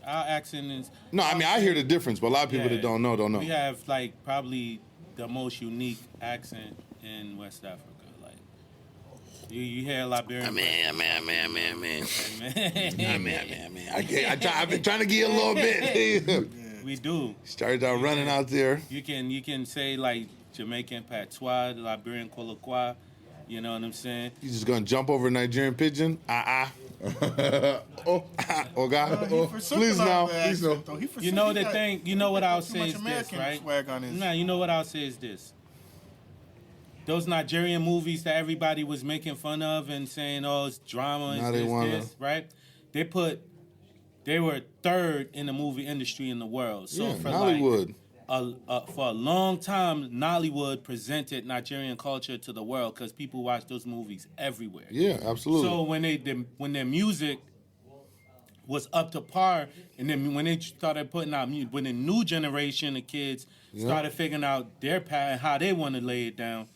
Speaker 2: Our accent is.
Speaker 1: No, I mean I hear the difference, but a lot of people
Speaker 2: Yeah.
Speaker 1: that don't know.
Speaker 2: We have like probably the most unique accent in West Africa. Like you hear Liberian.
Speaker 1: Man.
Speaker 2: Man.
Speaker 1: I've been trying to get a little bit.
Speaker 2: We do.
Speaker 1: Started out running out there.
Speaker 2: You can say like Jamaican patois, Liberian kolokwa. You know what I'm saying?
Speaker 1: You just gonna jump over a Nigerian pigeon? Oh God. Please now.
Speaker 2: You know the thing. You know what I'll say is this,
Speaker 8: American
Speaker 2: right?
Speaker 8: swag on his.
Speaker 2: Nah, you know what I'll say is this. Those Nigerian movies that everybody was making fun of and saying, "Oh, it's drama,"
Speaker 1: Now
Speaker 2: it's
Speaker 1: they
Speaker 2: this,
Speaker 1: wanna-
Speaker 2: this, right? They were third in the movie industry in the world. So
Speaker 1: Yeah,
Speaker 2: for
Speaker 1: Hollywood.
Speaker 2: for a long time, Nollywood presented Nigerian culture to the world because people watch those movies everywhere.
Speaker 1: Yeah, absolutely.
Speaker 2: So when their music was up to par, and then when they started putting out music, when the new generation of kids started figuring out their path and how they want to lay it down,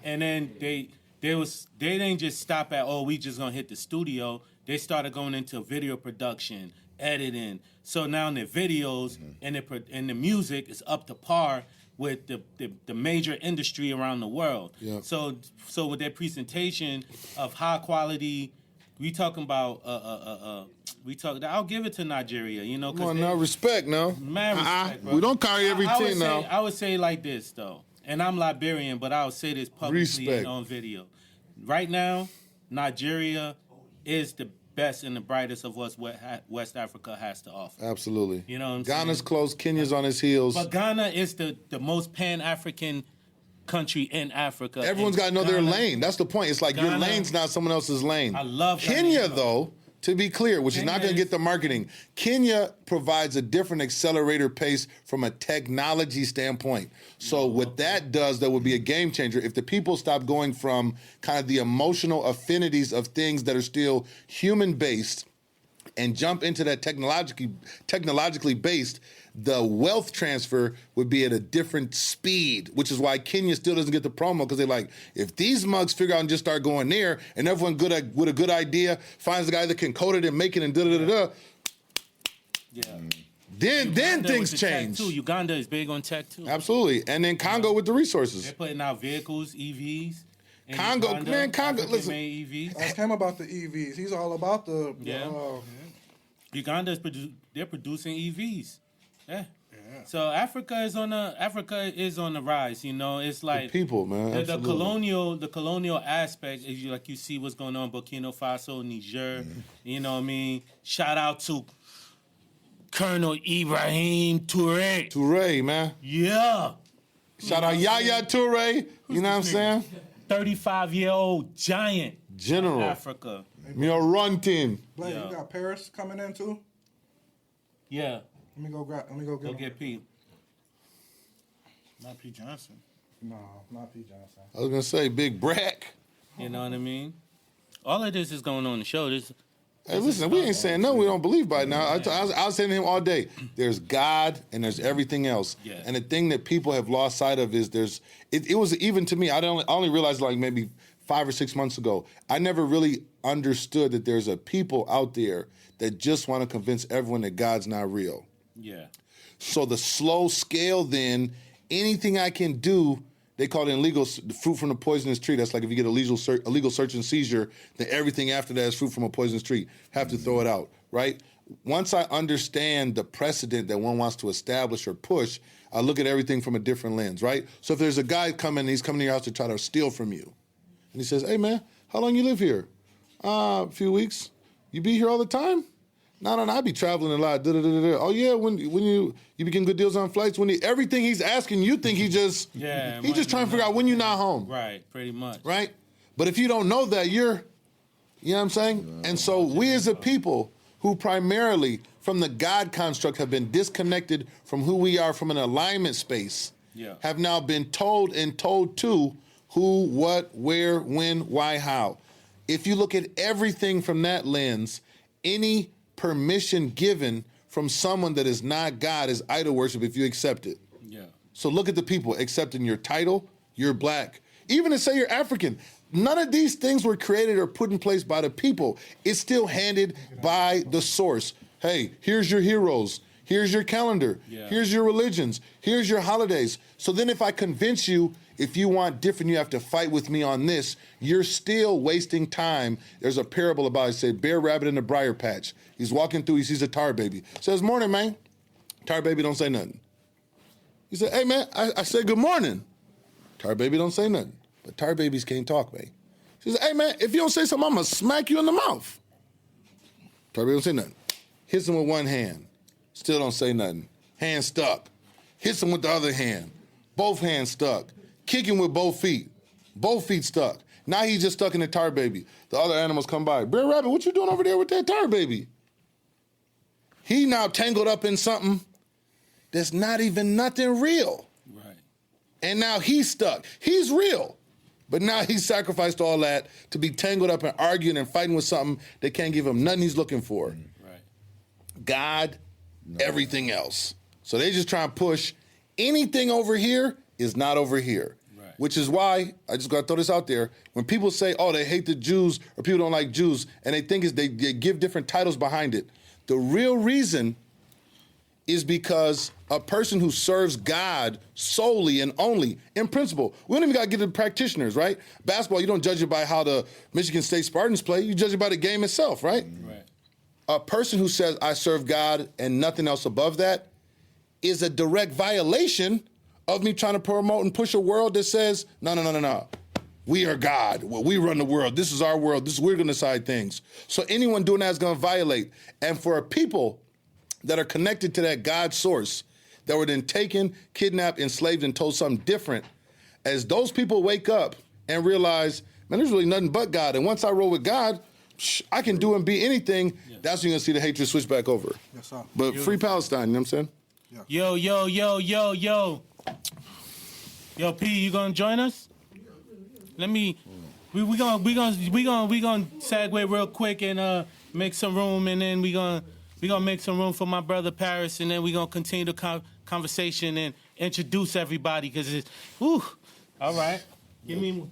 Speaker 2: and then they didn't just stop at we just gonna hit the studio. They started going into video production, editing. So now their videos and the music is up to par with the major industry around the world.
Speaker 1: Yeah.
Speaker 2: So with their presentation of high quality, we talking about I'll give it to Nigeria, you know.
Speaker 1: Come on now, respect now.
Speaker 2: Man, respect, bro.
Speaker 1: We don't carry every
Speaker 2: I would
Speaker 1: team
Speaker 2: say-
Speaker 1: now.
Speaker 2: I would say like this though, and I'm Liberian, but I'll say this publicly
Speaker 1: Respect.
Speaker 2: and on video. Right now, Nigeria is the best and the brightest of what West Africa has to offer.
Speaker 1: Absolutely.
Speaker 2: You know what I'm
Speaker 1: Ghana's
Speaker 2: saying?
Speaker 1: close, Kenya's on his heels.
Speaker 2: But Ghana is the most Pan-African country in Africa.
Speaker 1: Everyone's
Speaker 2: And
Speaker 1: got to know their
Speaker 2: Ghana-
Speaker 1: lane. That's the point. It's like your
Speaker 2: Ghana-
Speaker 1: lane's not someone else's lane.
Speaker 2: I love
Speaker 1: Kenya,
Speaker 2: Ghana.
Speaker 1: though, to be clear, which is not
Speaker 2: Kenya
Speaker 1: going to get the marketing. Kenya provides a different accelerator pace from a technology standpoint. So what that does, that would be a game changer. If the people stop going from kind of the emotional affinities of things that are still human-based and jump into that technologically based, the wealth transfer would be at a different speed, which is why Kenya still doesn't get the promo, because they're like, if these mugs figure out and just start going there, and everyone with a good idea finds the guy that can code it and make it and da-da-da-da,
Speaker 2: Yeah.
Speaker 1: then
Speaker 2: Uganda
Speaker 1: things
Speaker 2: with the tech,
Speaker 1: change.
Speaker 2: too. Uganda is big on tech too.
Speaker 1: Absolutely. And then Congo with the resources.
Speaker 2: They're putting out vehicles, EVs. in
Speaker 1: Congo,
Speaker 2: Uganda,
Speaker 1: man, Congo, listen.
Speaker 2: African-made EVs.
Speaker 6: Ask him about the EVs. He's all about the.
Speaker 2: Yeah. Uganda is they're producing EVs. Yeah. So Africa is on the rise. You know, it's like
Speaker 1: People, man.
Speaker 2: the
Speaker 1: absolutely.
Speaker 2: colonial aspect is like you see what's going on in Burkina Faso, Niger. You know what I mean? Shout out to Colonel Ibrahim Touré.
Speaker 1: Touré, man.
Speaker 2: Yeah.
Speaker 1: Shout out Yaya Touré. You know what I'm saying?
Speaker 2: 35-year-old giant.
Speaker 1: General.
Speaker 2: Africa.
Speaker 1: Runting.
Speaker 6: Blake,
Speaker 2: Yeah.
Speaker 6: you got Paris coming in too?
Speaker 2: Yeah.
Speaker 6: Let me go
Speaker 2: Go
Speaker 6: get him.
Speaker 2: get Pete.
Speaker 8: Not P. Johnson.
Speaker 6: No, not P. Johnson.
Speaker 1: I was gonna say Big Brack.
Speaker 2: You know what I mean? All of this is going on in the show.
Speaker 1: Hey, listen, we ain't saying no. We don't believe by now. I was saying to him all day. There's God and there's everything else.
Speaker 2: Yeah.
Speaker 1: And the thing that people have lost sight of is it was even to me. I only realized like maybe 5 or 6 months ago. I never really understood that there's a people out there that just want to convince everyone that God's not real.
Speaker 2: Yeah.
Speaker 1: So the slow scale, then anything I can do. They call it illegal fruit from the poisonous tree. That's like if you get a legal search and seizure, then everything after that is fruit from a poisonous tree. Have to throw it out, right? Once I understand the precedent that one wants to establish or push, I look at everything from a different lens, right? So if there's a guy coming, he's coming to your house to try to steal from you. And he says, hey, man, how long you live here? A few weeks. You be here all the time? No, I be traveling a lot. Oh, yeah, when you be getting good deals on flights? Everything he's asking, you think he just trying to figure out when you're not home.
Speaker 2: Right, pretty much.
Speaker 1: Right? But if you don't know that, you know what I'm saying? And so we as a people who primarily from the God construct have been disconnected from who we are from an alignment space, have now been told and told to who, what, where, when, why, how. If you look at everything from that lens, any permission given from someone that is not God is idol worship if you accept it.
Speaker 2: Yeah.
Speaker 1: So look at the people accepting your title, you're black. Even to say you're African, none of these things were created or put in place by the people. It's still handed by the source. Hey, here's your heroes. Here's your calendar.
Speaker 2: Yeah.
Speaker 1: Here's your religions. Here's your holidays. So then if I convince you, if you want different, you have to fight with me on this, you're still wasting time. There's a parable about it, say, bear rabbit in the briar patch. He's walking through, he sees a tar baby. Says, morning, man. Tar baby don't say nothing. He said, hey, man, I said good morning. Tar baby don't say nothing. But tar babies can't talk, man. She said, hey, man, if you don't say something, I'm going to smack you in the mouth. Tar baby don't say nothing. Hits him with one hand. Still don't say nothing. Hand stuck. Hits him with the other hand. Both hands stuck. Kicking with both feet. Both feet stuck. Now he's just stuck in the tar baby. The other animals come by. Bear rabbit, what you doing over there with that tar baby? He now tangled up in something that's not even nothing real.
Speaker 2: Right.
Speaker 1: And now he's stuck. He's real. But now he's sacrificed all that to be tangled up and arguing and fighting with something that can't give him nothing he's looking for.
Speaker 2: Right.
Speaker 1: God, everything else. So they just try and push anything over here is not over here.
Speaker 2: Right.
Speaker 1: Which is why, I just got to throw this out there, when people say, oh, they hate the Jews or people don't like Jews, and they think they give different titles behind it. The real reason is because a person who serves God solely and only, in principle, we don't even got to get to the practitioners, right? Basketball, you don't judge it by how the Michigan State Spartans play. You judge it by the game itself, right?
Speaker 2: Right.
Speaker 1: A person who says, I serve God and nothing else above that is a direct violation of me trying to promote and push a world that says, no. We are God. Well, we run the world. This is our world. We're going to decide things. So anyone doing that is going to violate. And for a people that are connected to that God source, that were then taken, kidnapped, enslaved, and told something different, as those people wake up and realize, man, there's really nothing but God. And once I roll with God, I can do and be anything. Yeah. That's when you're going to see the hatred switch back over.
Speaker 8: Yes, sir.
Speaker 1: But free Palestine, you know what I'm saying?
Speaker 2: Yeah. Yo, P, you gonna join us? Let me. We gonna segue real quick and make some room, and then we gonna make some room for my brother Paris, and then we gonna continue the conversation and introduce everybody because it's all right. Give me.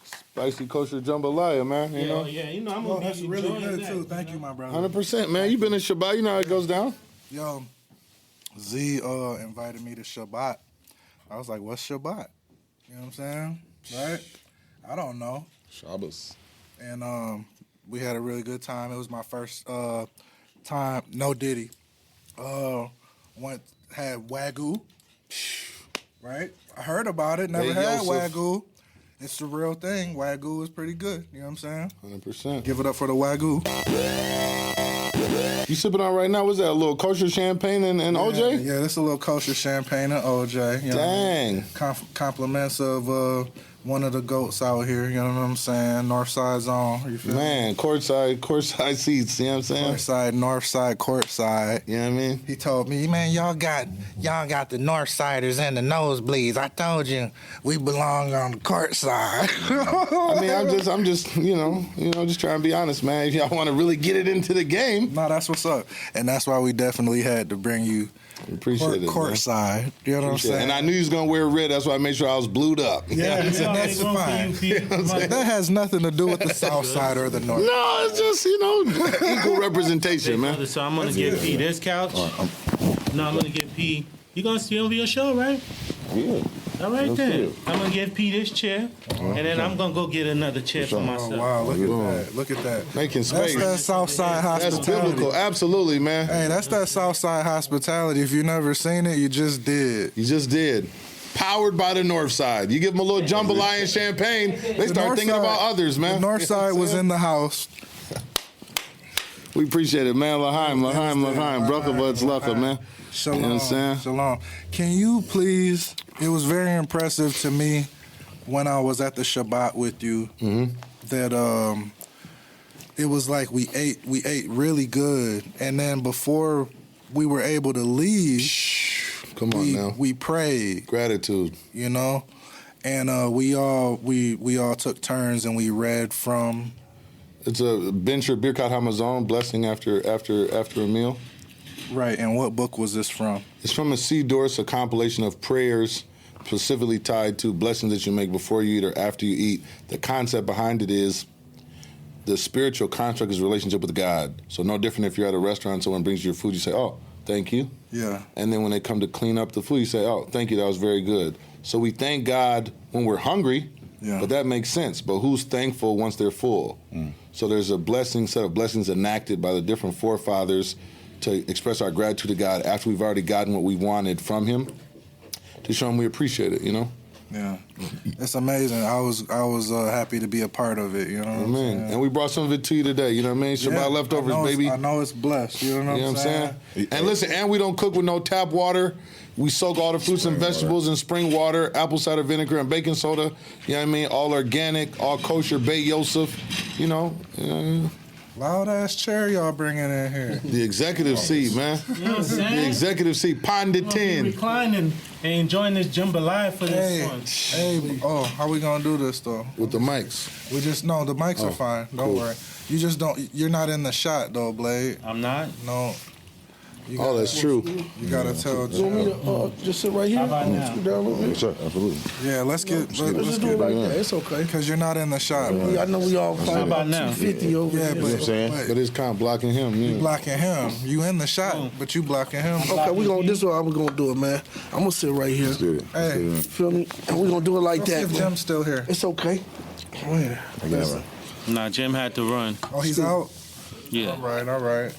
Speaker 1: Spicy kosher jambalaya, man. You know?
Speaker 2: Yeah, I'm gonna
Speaker 8: that's
Speaker 2: be
Speaker 8: really
Speaker 2: enjoying
Speaker 8: good
Speaker 2: that.
Speaker 8: too. Thank you, my brother.
Speaker 1: 100%, man. You been in Shabbat, you know how it goes down.
Speaker 8: Yo, Z invited me to Shabbat. I was like, what's Shabbat? You know what I'm saying? Right? I don't know.
Speaker 3: Shabbos.
Speaker 8: And we had a really good time. It was my first time, no Diddy. Had Wagyu, right? I heard about it, never
Speaker 1: Hey,
Speaker 8: had
Speaker 1: Yosef.
Speaker 8: Wagyu. It's the real thing. Wagyu is pretty good. You know what I'm saying?
Speaker 1: 100%.
Speaker 8: Give it up for the Wagyu.
Speaker 1: You sipping on right now? What's that? A little kosher champagne and OJ?
Speaker 8: Yeah, this is a little kosher champagne and OJ. You know what I mean?
Speaker 1: Dang.
Speaker 8: Compliments of one of the goats out here. You know what I'm saying? North side zone. You feel me?
Speaker 1: Man, courtside seats. You know what I'm saying?
Speaker 8: North side, court side.
Speaker 1: You know what I mean?
Speaker 8: He told me, man, y'all got the north siders and the nosebleeds. I told you we belong on the court side.
Speaker 1: I mean, I'm just, just trying to be honest, man. If y'all want to really get it into the game,
Speaker 8: No, that's what's up, and that's why we definitely had to bring you
Speaker 1: appreciate it.
Speaker 8: court
Speaker 1: Man.
Speaker 8: side. You know what I'm saying?
Speaker 1: And I knew he was gonna wear red. That's why I made sure I was blued up.
Speaker 8: Yeah, that's fine. That has nothing to do with the south side or the north.
Speaker 1: No, it's just equal representation, man.
Speaker 2: So I'm gonna give P this couch. No, I'm gonna give P. You gonna see over your show, right?
Speaker 1: Yeah.
Speaker 2: All right then. I'm gonna give P this chair, and then I'm gonna go get another chair for myself.
Speaker 8: Oh, wow, look at that. Look at that.
Speaker 1: Making space.
Speaker 8: That's that south side
Speaker 1: That's
Speaker 8: hospitality.
Speaker 1: biblical. Absolutely, man.
Speaker 8: Hey, that's that south side hospitality. If you never seen it, you just did.
Speaker 1: You just did. Powered by the north side. You give them a little jambalaya and champagne, they start
Speaker 8: north
Speaker 1: thinking
Speaker 8: side-
Speaker 1: about others, man.
Speaker 8: The north side was in the house.
Speaker 1: We appreciate it, man. L'chaim. Bracha v'atzlacha, man.
Speaker 8: Shalom.
Speaker 1: You know what I'm saying?
Speaker 8: Shalom. Can you please? It was very impressive to me when I was at the Shabbat with you that it was like we ate really good, and then before we were able to leave,
Speaker 1: Come on now.
Speaker 8: we prayed,
Speaker 1: Gratitude.
Speaker 8: you know, and we all took turns and we read from.
Speaker 1: It's a Bencher Birkat Hamazon, blessing after a meal.
Speaker 8: Right, and what book was this from?
Speaker 1: It's from a Siddur, a compilation of prayers specifically tied to blessings that you make before you eat or after you eat. The concept behind it is the spiritual construct is relationship with God. So no different if you're at a restaurant, someone brings you your food, you say, oh, thank you.
Speaker 8: Yeah.
Speaker 1: And then when they come to clean up the food, you say, oh, thank you, that was very good. So we thank God when we're hungry, but that makes sense. But who's thankful once they're full? So there's a set of blessings enacted by the different forefathers to express our gratitude to God after we've already gotten what we wanted from Him, to show Him we appreciate it,
Speaker 8: Yeah, it's amazing. I was happy to be a part of it. You know what I'm saying?
Speaker 1: And we brought some of it to you today. You know what I mean? Shabbat leftovers, baby.
Speaker 8: I know it's blessed. You know what I'm saying?
Speaker 1: And listen, and we don't cook with no tap water. We soak all the fruits and vegetables in spring water, apple cider vinegar, and baking soda. You know what I mean? All organic, all kosher, Beit Yosef.
Speaker 8: Loud ass chair y'all bringing in here.
Speaker 1: The executive seat, man.
Speaker 2: You know what I'm saying?
Speaker 1: The executive seat, Pondit 10.
Speaker 2: Reclining and enjoying this jambalaya for this one.
Speaker 8: Hey, how we gonna do this though?
Speaker 1: With the mics.
Speaker 8: We just no, the mics are fine. Don't worry. You just don't. You're not in the shot though, Blade.
Speaker 2: I'm not.
Speaker 8: No.
Speaker 1: That's true.
Speaker 8: You gotta tell.
Speaker 7: You want me to just sit right here?
Speaker 2: How about now?
Speaker 7: Scoot down a little bit?
Speaker 3: Sure, absolutely.
Speaker 8: Yeah, let's
Speaker 7: Let's just do it like that. It's okay.
Speaker 8: Because you're not in the shot.
Speaker 7: I know we all fight
Speaker 2: about now?
Speaker 7: 250 over
Speaker 8: Yeah,
Speaker 7: here.
Speaker 8: but
Speaker 1: But it's kind of blocking him.
Speaker 8: you blocking him. You in the shot, but you blocking him.
Speaker 7: Okay, this is what I'm gonna do it, man. I'm gonna sit right here.
Speaker 3: Let's do it.
Speaker 8: Hey,
Speaker 7: Feel me? And we're gonna do it like
Speaker 8: let's see
Speaker 7: that,
Speaker 8: if
Speaker 7: man.
Speaker 8: Jim's still here.
Speaker 7: It's okay. Man, listen.
Speaker 2: Nah, Jim had to run.
Speaker 8: Oh, he's out.
Speaker 2: Yeah.
Speaker 8: All right.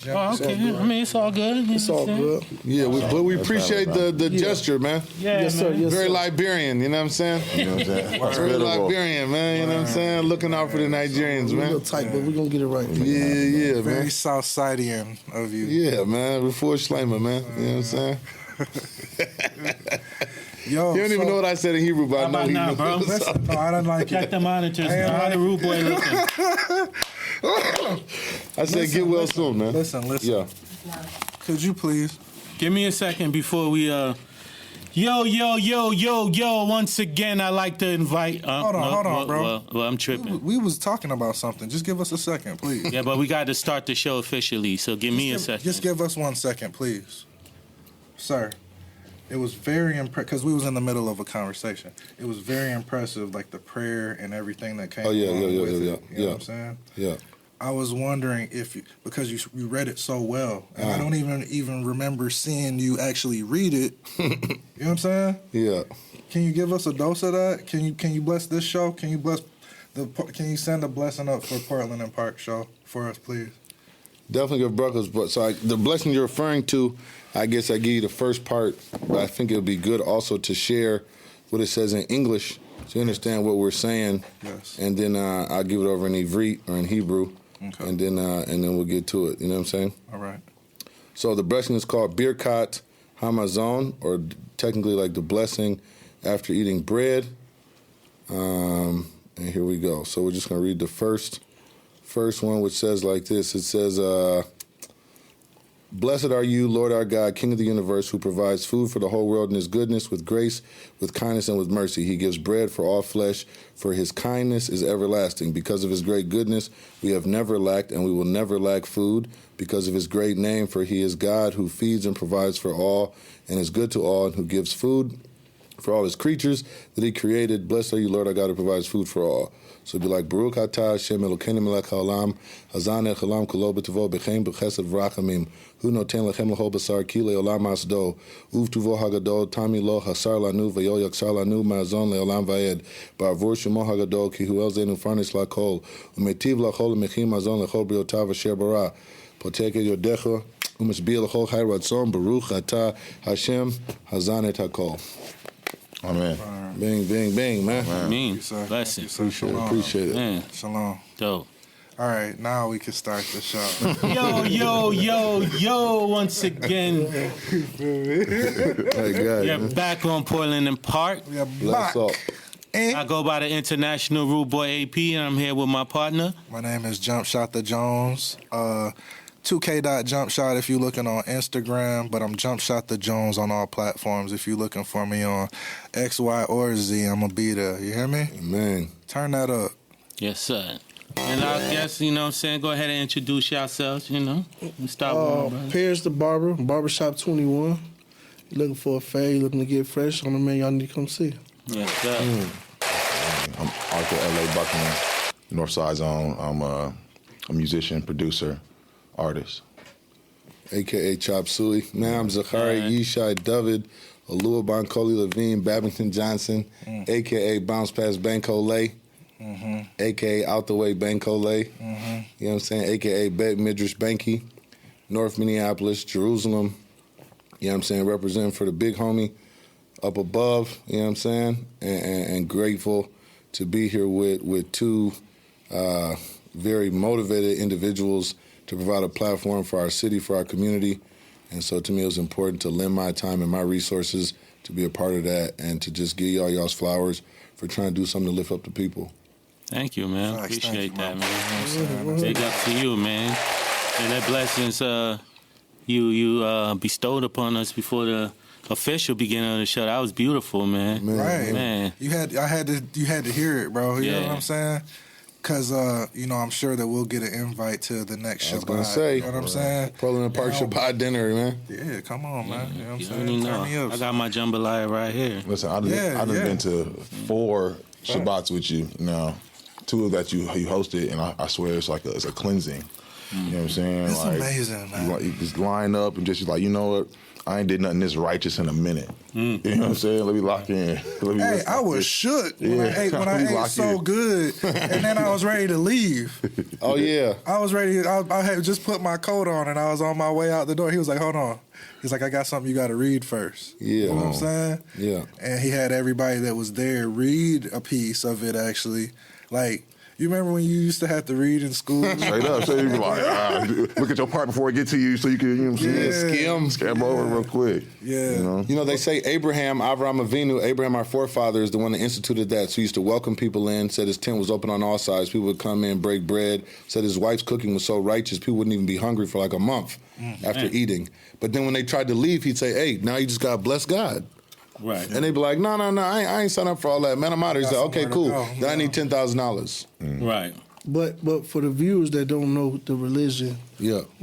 Speaker 8: Jim,
Speaker 2: Oh, okay. I mean, it's all good.
Speaker 7: It's all good.
Speaker 1: Yeah, but we appreciate the gesture, man.
Speaker 2: Yeah,
Speaker 7: Yes, sir.
Speaker 2: man.
Speaker 7: Yes,
Speaker 1: Very
Speaker 7: sir.
Speaker 1: Liberian, you know what I'm saying?
Speaker 3: You know what I'm saying?
Speaker 1: Very
Speaker 3: Hospitable.
Speaker 1: Liberian, man, you know what I'm saying? Looking out for the Nigerians,
Speaker 7: We're a
Speaker 1: man.
Speaker 7: little tight, but we're gonna get it right.
Speaker 1: Yeah,
Speaker 8: Very
Speaker 1: man.
Speaker 8: South Sidean of you.
Speaker 1: Yeah, man. Before Schleimer, man. You know what I'm saying?
Speaker 8: Yo,
Speaker 1: You don't even know what I said in Hebrew, but I
Speaker 2: How
Speaker 1: know
Speaker 2: about
Speaker 1: he
Speaker 2: now,
Speaker 1: knows.
Speaker 2: bro?
Speaker 8: Listen, no, I don't like
Speaker 2: Check
Speaker 8: it.
Speaker 2: the monitors. How the rude boy looking?
Speaker 1: I said get well soon, man.
Speaker 8: Listen.
Speaker 1: Yeah.
Speaker 8: Could you please?
Speaker 2: Give me a second before we Yo, once again, I'd like to invite...
Speaker 8: Hold on, bro.
Speaker 2: Well, I'm tripping.
Speaker 8: We was talking about something. Just give us a second, please.
Speaker 2: Yeah, but we got to start the show officially, so give me a second.
Speaker 8: Just give us 1 second, please. Sir, it was very impressive, because we was in the middle of a conversation. It was very impressive, like the prayer and everything that came
Speaker 1: Oh, yeah,
Speaker 8: along
Speaker 1: yeah,
Speaker 8: with
Speaker 1: yeah,
Speaker 8: it.
Speaker 1: yeah,
Speaker 8: You know what I'm saying?
Speaker 1: Yeah.
Speaker 8: I was wondering if you, because you read it so well, and I don't even remember seeing you actually read it. You know what I'm saying?
Speaker 1: Yeah.
Speaker 8: Can you give us a dose of that? Can you bless this show? Can you send a blessing up for Portland and Park show for us, please?
Speaker 1: Definitely give brothers. But so the blessing you're referring to, I guess I give you the first part, but I think it would be good also to share what it says in English so you understand what we're saying.
Speaker 8: Yes.
Speaker 1: And then I'll give it over in Ivrit or in Hebrew.
Speaker 8: Okay.
Speaker 1: And then we'll get to it. You know what I'm saying?
Speaker 8: All right.
Speaker 1: So the blessing is called Birkat Hamazon, or technically like the blessing after eating bread. And here we go. So we're just going to read the first one, which says like this. It says, Blessed are you, Lord our God, King of the universe, who provides food for the whole world in his goodness, with grace, with kindness, and with mercy. He gives bread for all flesh, for his kindness is everlasting. Because of his great goodness, we have never lacked, and we will never lack food. Because of his great name, for he is God, who feeds and provides for all, and is good to all, and who gives food for all his creatures that he created. Blessed are you, Lord our God, who provides food for all. So it'd be like, Baruch atah Hashem Elokeinu melech haolam, hazan echalam kolo b'tavo b'chem b'chesed v'rachamim, hu noten lechem l'chol basar ki le'olam asdo, uvtuvo hagadol, tami lo hasar lanu, v'yo yaksar lanu, ma'azon le'olam va'ed, ba'avur shemo hagadol, ki hu el zenu farnis la'kol, u'metiv la'chol u'mechim azon l'chol briotav asher bara, poteke yodecha, u'meshbiya l'chol chai ratzon, Baruch atah Hashem, hazan et hakol.
Speaker 3: Amen.
Speaker 1: Bing, bing, bing, man.
Speaker 2: Amen. Blessings.
Speaker 1: Appreciate it.
Speaker 2: Man,
Speaker 8: Shalom.
Speaker 2: dope.
Speaker 8: All right, now we can start the show.
Speaker 2: Yo, once again,
Speaker 1: Hey, God,
Speaker 2: you're
Speaker 1: man.
Speaker 2: back on Portland and Park.
Speaker 8: We are
Speaker 1: Bless
Speaker 8: back.
Speaker 1: up.
Speaker 2: I go by the international rude boy AP, and I'm here with my partner.
Speaker 8: My name is Jump Shot the Jones. 2K.jumpshot if you're looking on Instagram, but I'm Jump Shot the Jones on all platforms. If you're looking for me on X, Y, or Z, I'm going to be there. You hear me?
Speaker 1: Man.
Speaker 8: Turn that up.
Speaker 2: Yes, sir. And I guess, you know what I'm saying, go ahead and introduce yourselves, you know. Start with my brother.
Speaker 7: Paris the barber, barbershop 21. You looking for a fade, looking to get fresh on the man, y'all need to come see.
Speaker 2: Yes, sir.
Speaker 3: I'm Arthur L.A. Buckner, Northside Zone. I'm a musician, producer, artist.
Speaker 1: A.K.A. Chop Suey. Man, I'm Zachary Yishai David, Alua Bankoli Levine, Babington Johnson, A.K.A. Bounce Pass Banco Lay, A.K.A. Out the Way Banco Lay, you know what I'm saying, A.K.A. Bet Midrish Banky, North Minneapolis, Jerusalem, you know what I'm saying, representing for the big homie up above, you know what I'm saying, and grateful to be here with two very motivated individuals to provide a platform for our city, for our community. And so to me, it was important to lend my time and my resources to be a part of that and to just give y'all's flowers for trying to do something to lift up the people.
Speaker 2: Thank you, man.
Speaker 8: Thanks,
Speaker 2: Appreciate
Speaker 8: thank you,
Speaker 2: that,
Speaker 8: man.
Speaker 2: man. Big up to you, man. And that blessings you bestowed upon us before the official beginning of the show. That was beautiful, man.
Speaker 8: Right.
Speaker 2: Man.
Speaker 8: You had to hear it, bro. You know what I'm saying? Because, I'm sure that we'll get an invite to the next show.
Speaker 1: I was going to say.
Speaker 8: You know what I'm saying?
Speaker 1: Portland and Park Shabbat dinner, man.
Speaker 8: Yeah, come on, man. You know what I'm
Speaker 2: You
Speaker 8: saying?
Speaker 2: already
Speaker 8: Turn me
Speaker 2: know.
Speaker 8: up.
Speaker 2: I got my jambalaya right here.
Speaker 3: Listen, I've been to 4 Shabbats with you now. 2 that you hosted, and I swear it's a cleansing. You know what I'm saying?
Speaker 8: It's amazing, man.
Speaker 3: You just line up and just like, you know what? I ain't did nothing this righteous in a minute. You know what I'm saying? Let me lock in.
Speaker 8: Hey, I was shook when I ate so good, and then I was ready to leave.
Speaker 1: Oh, yeah.
Speaker 8: I was ready. I had just put my coat on, and I was on my way out the door. He was like, "Hold on." He's like, "I got something you got to read first."
Speaker 1: Yeah.
Speaker 8: You know what I'm saying?
Speaker 1: Yeah.
Speaker 8: And he had everybody that was there read a piece of it. Actually, like. You remember when you used to have to read in school?
Speaker 3: Straight up. So you be like, look at your part before it get to you so you can, you know what I'm saying? Skim over real quick.
Speaker 8: Yeah.
Speaker 1: You know, they say Avram Avinu, Abraham, our forefather, is the one that instituted that. So he used to welcome people in, said his tent was open on all sides. People would come in, break bread. Said his wife's cooking was so righteous, people wouldn't even be hungry for like a month after eating. But then when they tried to leave, he'd say, hey, now you just got to bless God.
Speaker 2: Right.
Speaker 1: And they'd be like, no, I ain't signed up for all that. Man, I'm out of here. He said, okay, cool. Then I need $10,000.
Speaker 2: Right.
Speaker 7: But for the viewers that don't know the religion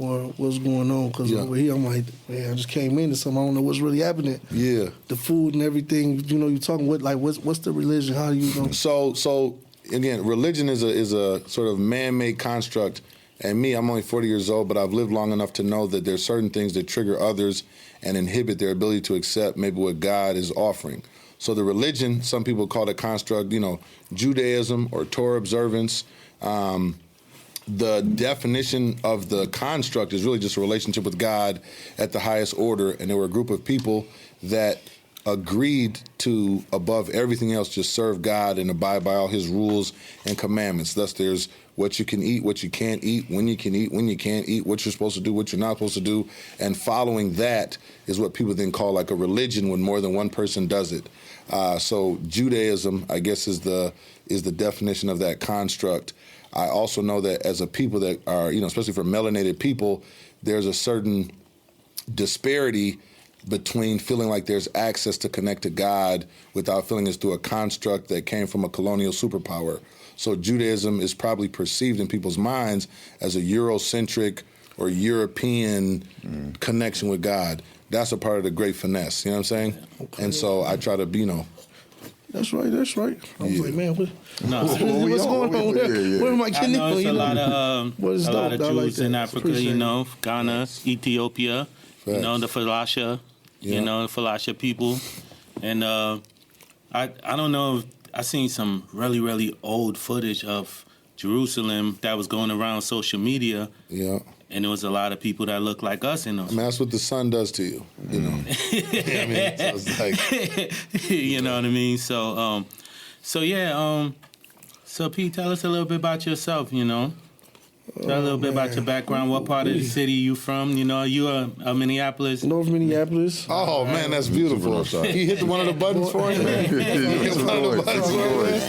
Speaker 7: or what's going on, because over here I'm like, man, I just came into something, I don't know what's really happening.
Speaker 1: Yeah.
Speaker 7: The food and everything, you know, you're talking what's the religion? How do you know?
Speaker 1: So again, religion is a sort of man-made construct. And me, I'm only 40 years old, but I've lived long enough to know that there's certain things that trigger others and inhibit their ability to accept maybe what God is offering. So the religion, some people call it construct, you know, Judaism or Torah observance. The definition of the construct is really just a relationship with God at the highest order. And there were a group of people that agreed to, above everything else, just serve God and abide by all his rules and commandments. Thus, there's
Speaker 9: what you can eat, what you can't eat, when you can eat, when you can't eat, what you're supposed to do, what you're not supposed to do, and following that is what people then call like a religion when more than one person does it. So Judaism, I guess, is the definition of that construct. I also know that as a people that are, especially for melanated people, there's a certain disparity between feeling like there's access to connect to God without feeling it's through a construct that came from a colonial superpower. So Judaism is probably perceived in people's minds as a Eurocentric or European connection with God. That's a part of the great finesse, you know what I'm saying? Okay. And so I try to be,
Speaker 7: That's right. I was like, man, what's
Speaker 9: going on?
Speaker 7: Where am I getting
Speaker 2: I know it's a lot of Jews
Speaker 7: like
Speaker 2: in Africa, Ghana, Ethiopia, the Falasha, the Falasha people. And I don't know, I seen some really, really old footage of Jerusalem that was going around social media.
Speaker 9: Yeah.
Speaker 2: And there was a lot of people that look like us in those.
Speaker 9: I mean, that's what the sun does to you, so it's like...
Speaker 2: you know what I mean? So, so Pete, tell us a little bit about yourself, Tell a little bit about your background. What part of the city you from? You are Minneapolis?
Speaker 7: North Minneapolis.
Speaker 9: Oh, man, that's beautiful. He hit one of the buttons for him, man. He hit one of the buttons for him.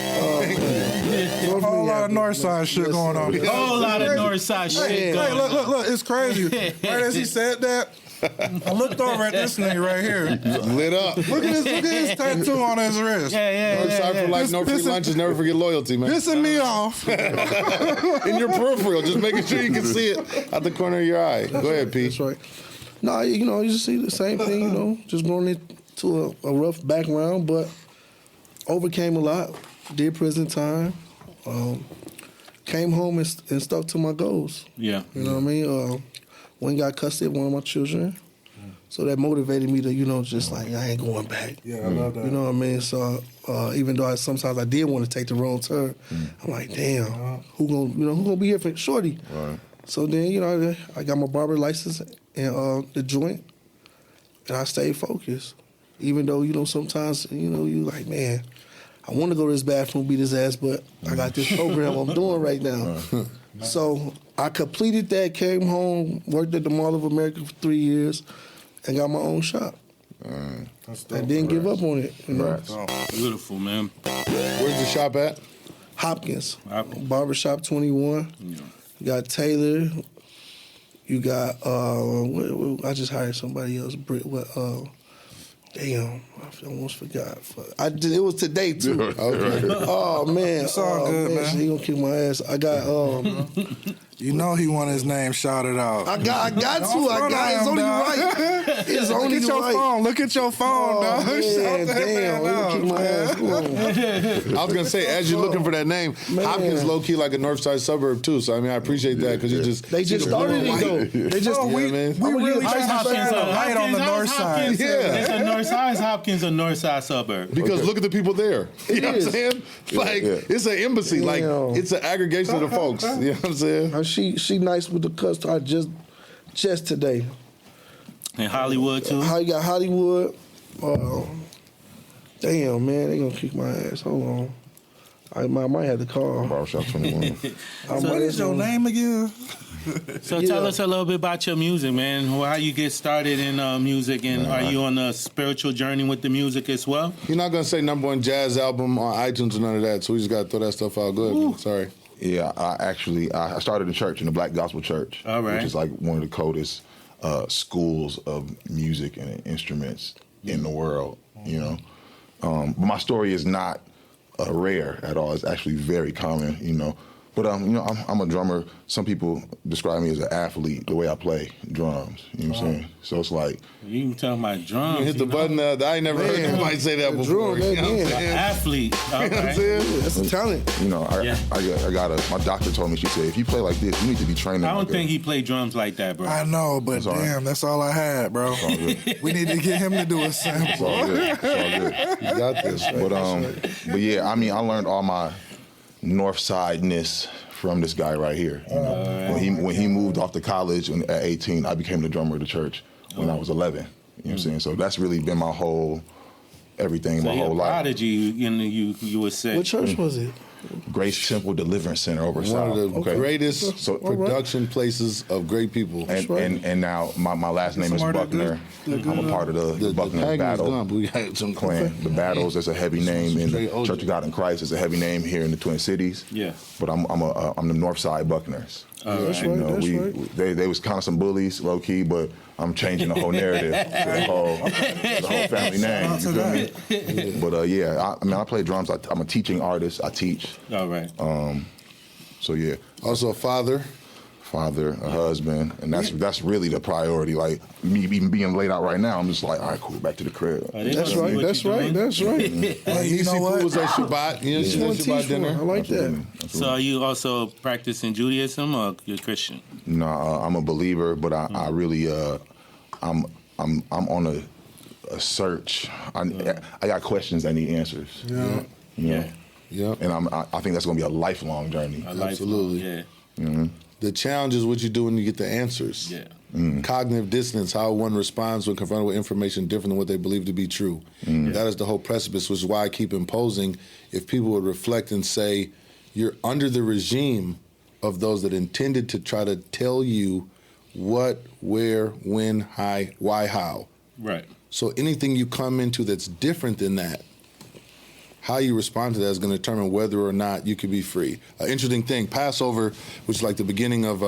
Speaker 8: A whole lot of north side shit going on.
Speaker 2: A whole lot of north side shit going on.
Speaker 8: Hey, look, it's crazy. Right as he said that, I looked over at this nigga right here.
Speaker 9: Lit up.
Speaker 8: Look at his tattoo on his wrist.
Speaker 9: Sorry for like no free lunches, never forget loyalty, man.
Speaker 8: Pissing me off.
Speaker 9: In your peripheral, just making sure you can see it out the corner of your eye. Go ahead, Pete.
Speaker 7: That's right. No, you just see the same thing, just going into a rough background, but overcame a lot. Did prison time. Came home and stuck to my goals.
Speaker 2: Yeah.
Speaker 7: You know what I mean? Went and got custody of one of my children. So that motivated me to, just like, I ain't going back.
Speaker 6: Yeah, I love that.
Speaker 7: You know what I mean? So even though sometimes I did want to take the wrong turn, I'm like, damn, who gonna be here for Shorty?
Speaker 3: Right.
Speaker 7: So then, I got my barber license and the joint, and I stayed focused. Even though, sometimes, you like, man, I want to go to this bathroom, beat his ass, but I got this program I'm doing right now. So I completed that, came home, worked at the Mall of America for 3 years, and got my own shop. I didn't give up on it.
Speaker 2: Beautiful, man.
Speaker 9: Where's the shop at?
Speaker 7: Hopkins. Barbershop 21. Yeah. You got Taylor. You got, I just hired somebody else. Damn, I almost forgot. It was today, too. Okay. Oh, man.
Speaker 8: It's all good, man.
Speaker 7: He gonna kick my ass. I got,
Speaker 8: he want his name shouted out.
Speaker 7: I got it's only right. It's only
Speaker 8: Look at your
Speaker 7: right.
Speaker 8: phone. Look at your phone, dog.
Speaker 7: Man, damn, he gonna kick my ass. Come on.
Speaker 9: I was going to say, as you're looking for that name, Hopkins low-key like a north side suburb, too. So, I mean, I appreciate that because
Speaker 7: They just started it, though. They just,
Speaker 8: we really just shine a light on the north side.
Speaker 2: It's a north side. Hopkins a north side suburb.
Speaker 9: Because look at the people there. You know what I'm saying? Like, it's an embassy. Like, it's an aggregation of the folks. You know what I'm saying?
Speaker 7: She nice with the customer just today.
Speaker 2: In Hollywood, too?
Speaker 7: You got Hollywood. Damn, man, they gonna kick my ass. Hold on. I might have to call.
Speaker 3: Barbershop 21.
Speaker 8: What is your name again?
Speaker 2: So tell us a little bit about your music, man. How you get started in music, and are you on a spiritual journey with the music as well?
Speaker 9: You're not going to say #1 jazz album on iTunes or none of that, so we just got to throw that stuff out. Go ahead. Sorry.
Speaker 3: Yeah, I started in church, in the Black Gospel Church, which is like one of the coldest schools of music and instruments in the world, But my story is not rare at all. It's actually very common, But I'm a drummer. Some people describe me as an athlete, the way I play drums. You know what I'm saying? So it's like
Speaker 2: you talking about drums.
Speaker 9: You hit the button. I ain't never heard anybody say that before.
Speaker 7: Drum,
Speaker 2: athlete.
Speaker 9: You know what I'm saying?
Speaker 7: That's a talent.
Speaker 3: I got my doctor told me, she said, if you play like this, you need to be training.
Speaker 2: I don't think he played drums like that, bro.
Speaker 8: I know, but damn, that's all I had, bro. We need to get him to do a sample.
Speaker 3: It's all good.
Speaker 9: You got this.
Speaker 3: But yeah, I mean, I learned all my north side-ness from this guy right here. When he moved off to college at 18, I became the drummer of the church when I was 11. You know what I'm saying? So that's really been my whole everything, my whole life.
Speaker 2: Prodigy, you would say.
Speaker 7: What church was it?
Speaker 3: Grace Temple Deliverance Center over South.
Speaker 9: One of the greatest production places of great people.
Speaker 3: And now my last name is Buckner. I'm a part of the Buckner Battle.
Speaker 9: We got some
Speaker 3: clan. The Battles is a heavy name in the Church of God in Christ. It's a heavy name here in the Twin Cities.
Speaker 2: Yeah.
Speaker 3: But I'm the North Side Buckners.
Speaker 7: That's right.
Speaker 3: They was kind of some bullies, low key, but I'm changing the whole narrative, the whole family name. You feel me? But I play drums. I'm a teaching artist. I teach.
Speaker 2: All right.
Speaker 3: So yeah.
Speaker 9: Also a father,
Speaker 3: a husband, and that's really the priority. Like me even being laid out right now, I'm just like, all right, cool, back to the crib.
Speaker 7: That's right.
Speaker 9: you know what? Was that Shabbat? You know, Shabbat dinner.
Speaker 7: I like that.
Speaker 3: Absolutely.
Speaker 2: So are you also practicing Judaism or you're Christian?
Speaker 3: No, I'm a believer, but I really I'm on a search. I got questions that need answers.
Speaker 9: Yeah.
Speaker 3: Yeah. And I think that's going to be a lifelong journey.
Speaker 9: Absolutely.
Speaker 2: Yeah.
Speaker 3: Mm-hmm.
Speaker 9: The challenge is what you do when you get the answers.
Speaker 2: Yeah.
Speaker 3: Mm-hmm.
Speaker 9: Cognitive dissonance, how one responds when confronted with information different than what they believe to be true.
Speaker 3: Mm-hmm.
Speaker 9: That is the whole precipice, which is why I keep imposing. If people would reflect and say, you're under the regime of those that intended to try to tell you what, where, when, why, how.
Speaker 2: Right.
Speaker 9: So anything you come into that's different than that, how you respond to that is going to determine whether or not you can be free. Interesting thing, Passover, which is like the beginning of,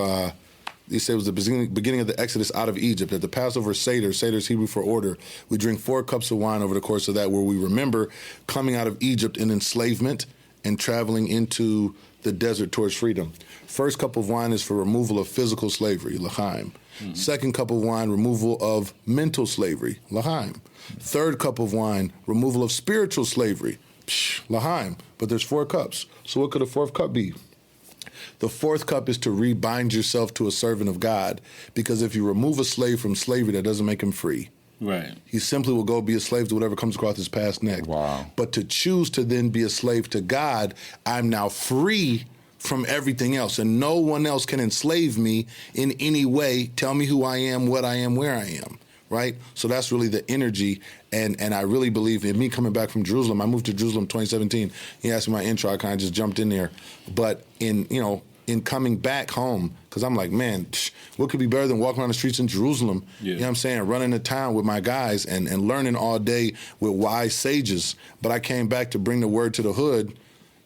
Speaker 9: they say it was the beginning of the Exodus out of Egypt. At the Passover Seder is Hebrew for order, we drink 4 cups of wine over the course of that, where we remember coming out of Egypt in enslavement and traveling into the desert towards freedom. First cup of wine is for removal of physical slavery, l'chaim. Mm-hmm. Second cup of wine, removal of mental slavery, l'chaim. Third cup of wine, removal of spiritual slavery, l'chaim. But there's 4 cups. So what could a 4th cup be? The 4th cup is to rebind yourself to a servant of God, because if you remove a slave from slavery, that doesn't make him free.
Speaker 2: Right.
Speaker 9: He simply will go be a slave to whatever comes across his past neck.
Speaker 3: Wow.
Speaker 9: But to choose to then be a slave to God, I'm now free from everything else, and no one else can enslave me in any way, tell me who I am, what I am, where I am, right? So that's really the energy, and I really believe in me coming back from Jerusalem. I moved to Jerusalem in 2017. He asked me my intro, I kind of just jumped in there. But in coming back home, because I'm like, man, what could be better than walking around the streets in Jerusalem, you know what I'm saying, running the town with my guys and learning all day with wise sages. But I came back to bring the word to the hood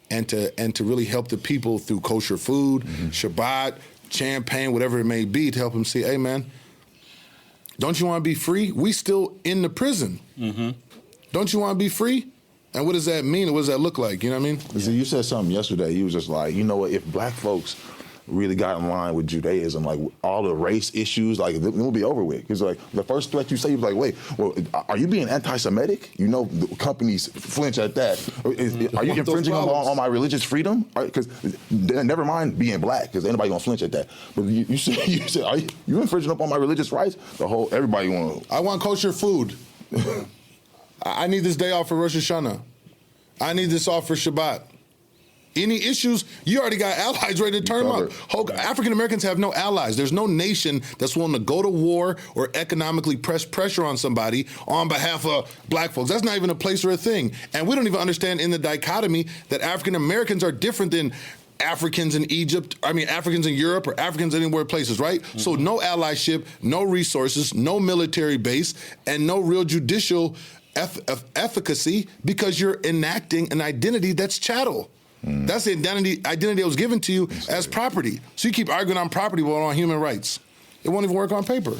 Speaker 9: and to really help the people through kosher food, Shabbat, champagne, whatever it may be, to help them see, hey, man, don't you want to be free? We still in the prison. Mm-hmm. Don't you want to be free? And what does that mean? What does that look like? You know what I mean?
Speaker 3: See, you said something yesterday. You was just like, you know what? If black folks really got in line with Judaism, like all the race issues, like it will be over with. Because like the first threat you say, you was like, wait, well, are you being anti-Semitic? You know, the companies flinch at that. Are you infringing on my religious freedom? Because never mind being black, because ain't nobody gonna flinch at that. But you said, are you infringing upon my religious rights? Everybody want.
Speaker 9: I want kosher food. I need this day off for Rosh Hashanah. I need this off for Shabbat. Any issues, you already got allies ready to turn them up. African Americans have no allies. There's no nation that's willing to go to war or economically press pressure on somebody on behalf of black folks. That's not even a place or a thing. And we don't even understand in the dichotomy that African Americans are different than Africans in Africans in Europe or Africans anywhere places, right? Mm-hmm. So no allyship, no resources, no military base, and no real judicial efficacy, because you're enacting an identity that's chattel. That's the identity that was given to you as property. So you keep arguing on property but on human rights. It won't even work on paper.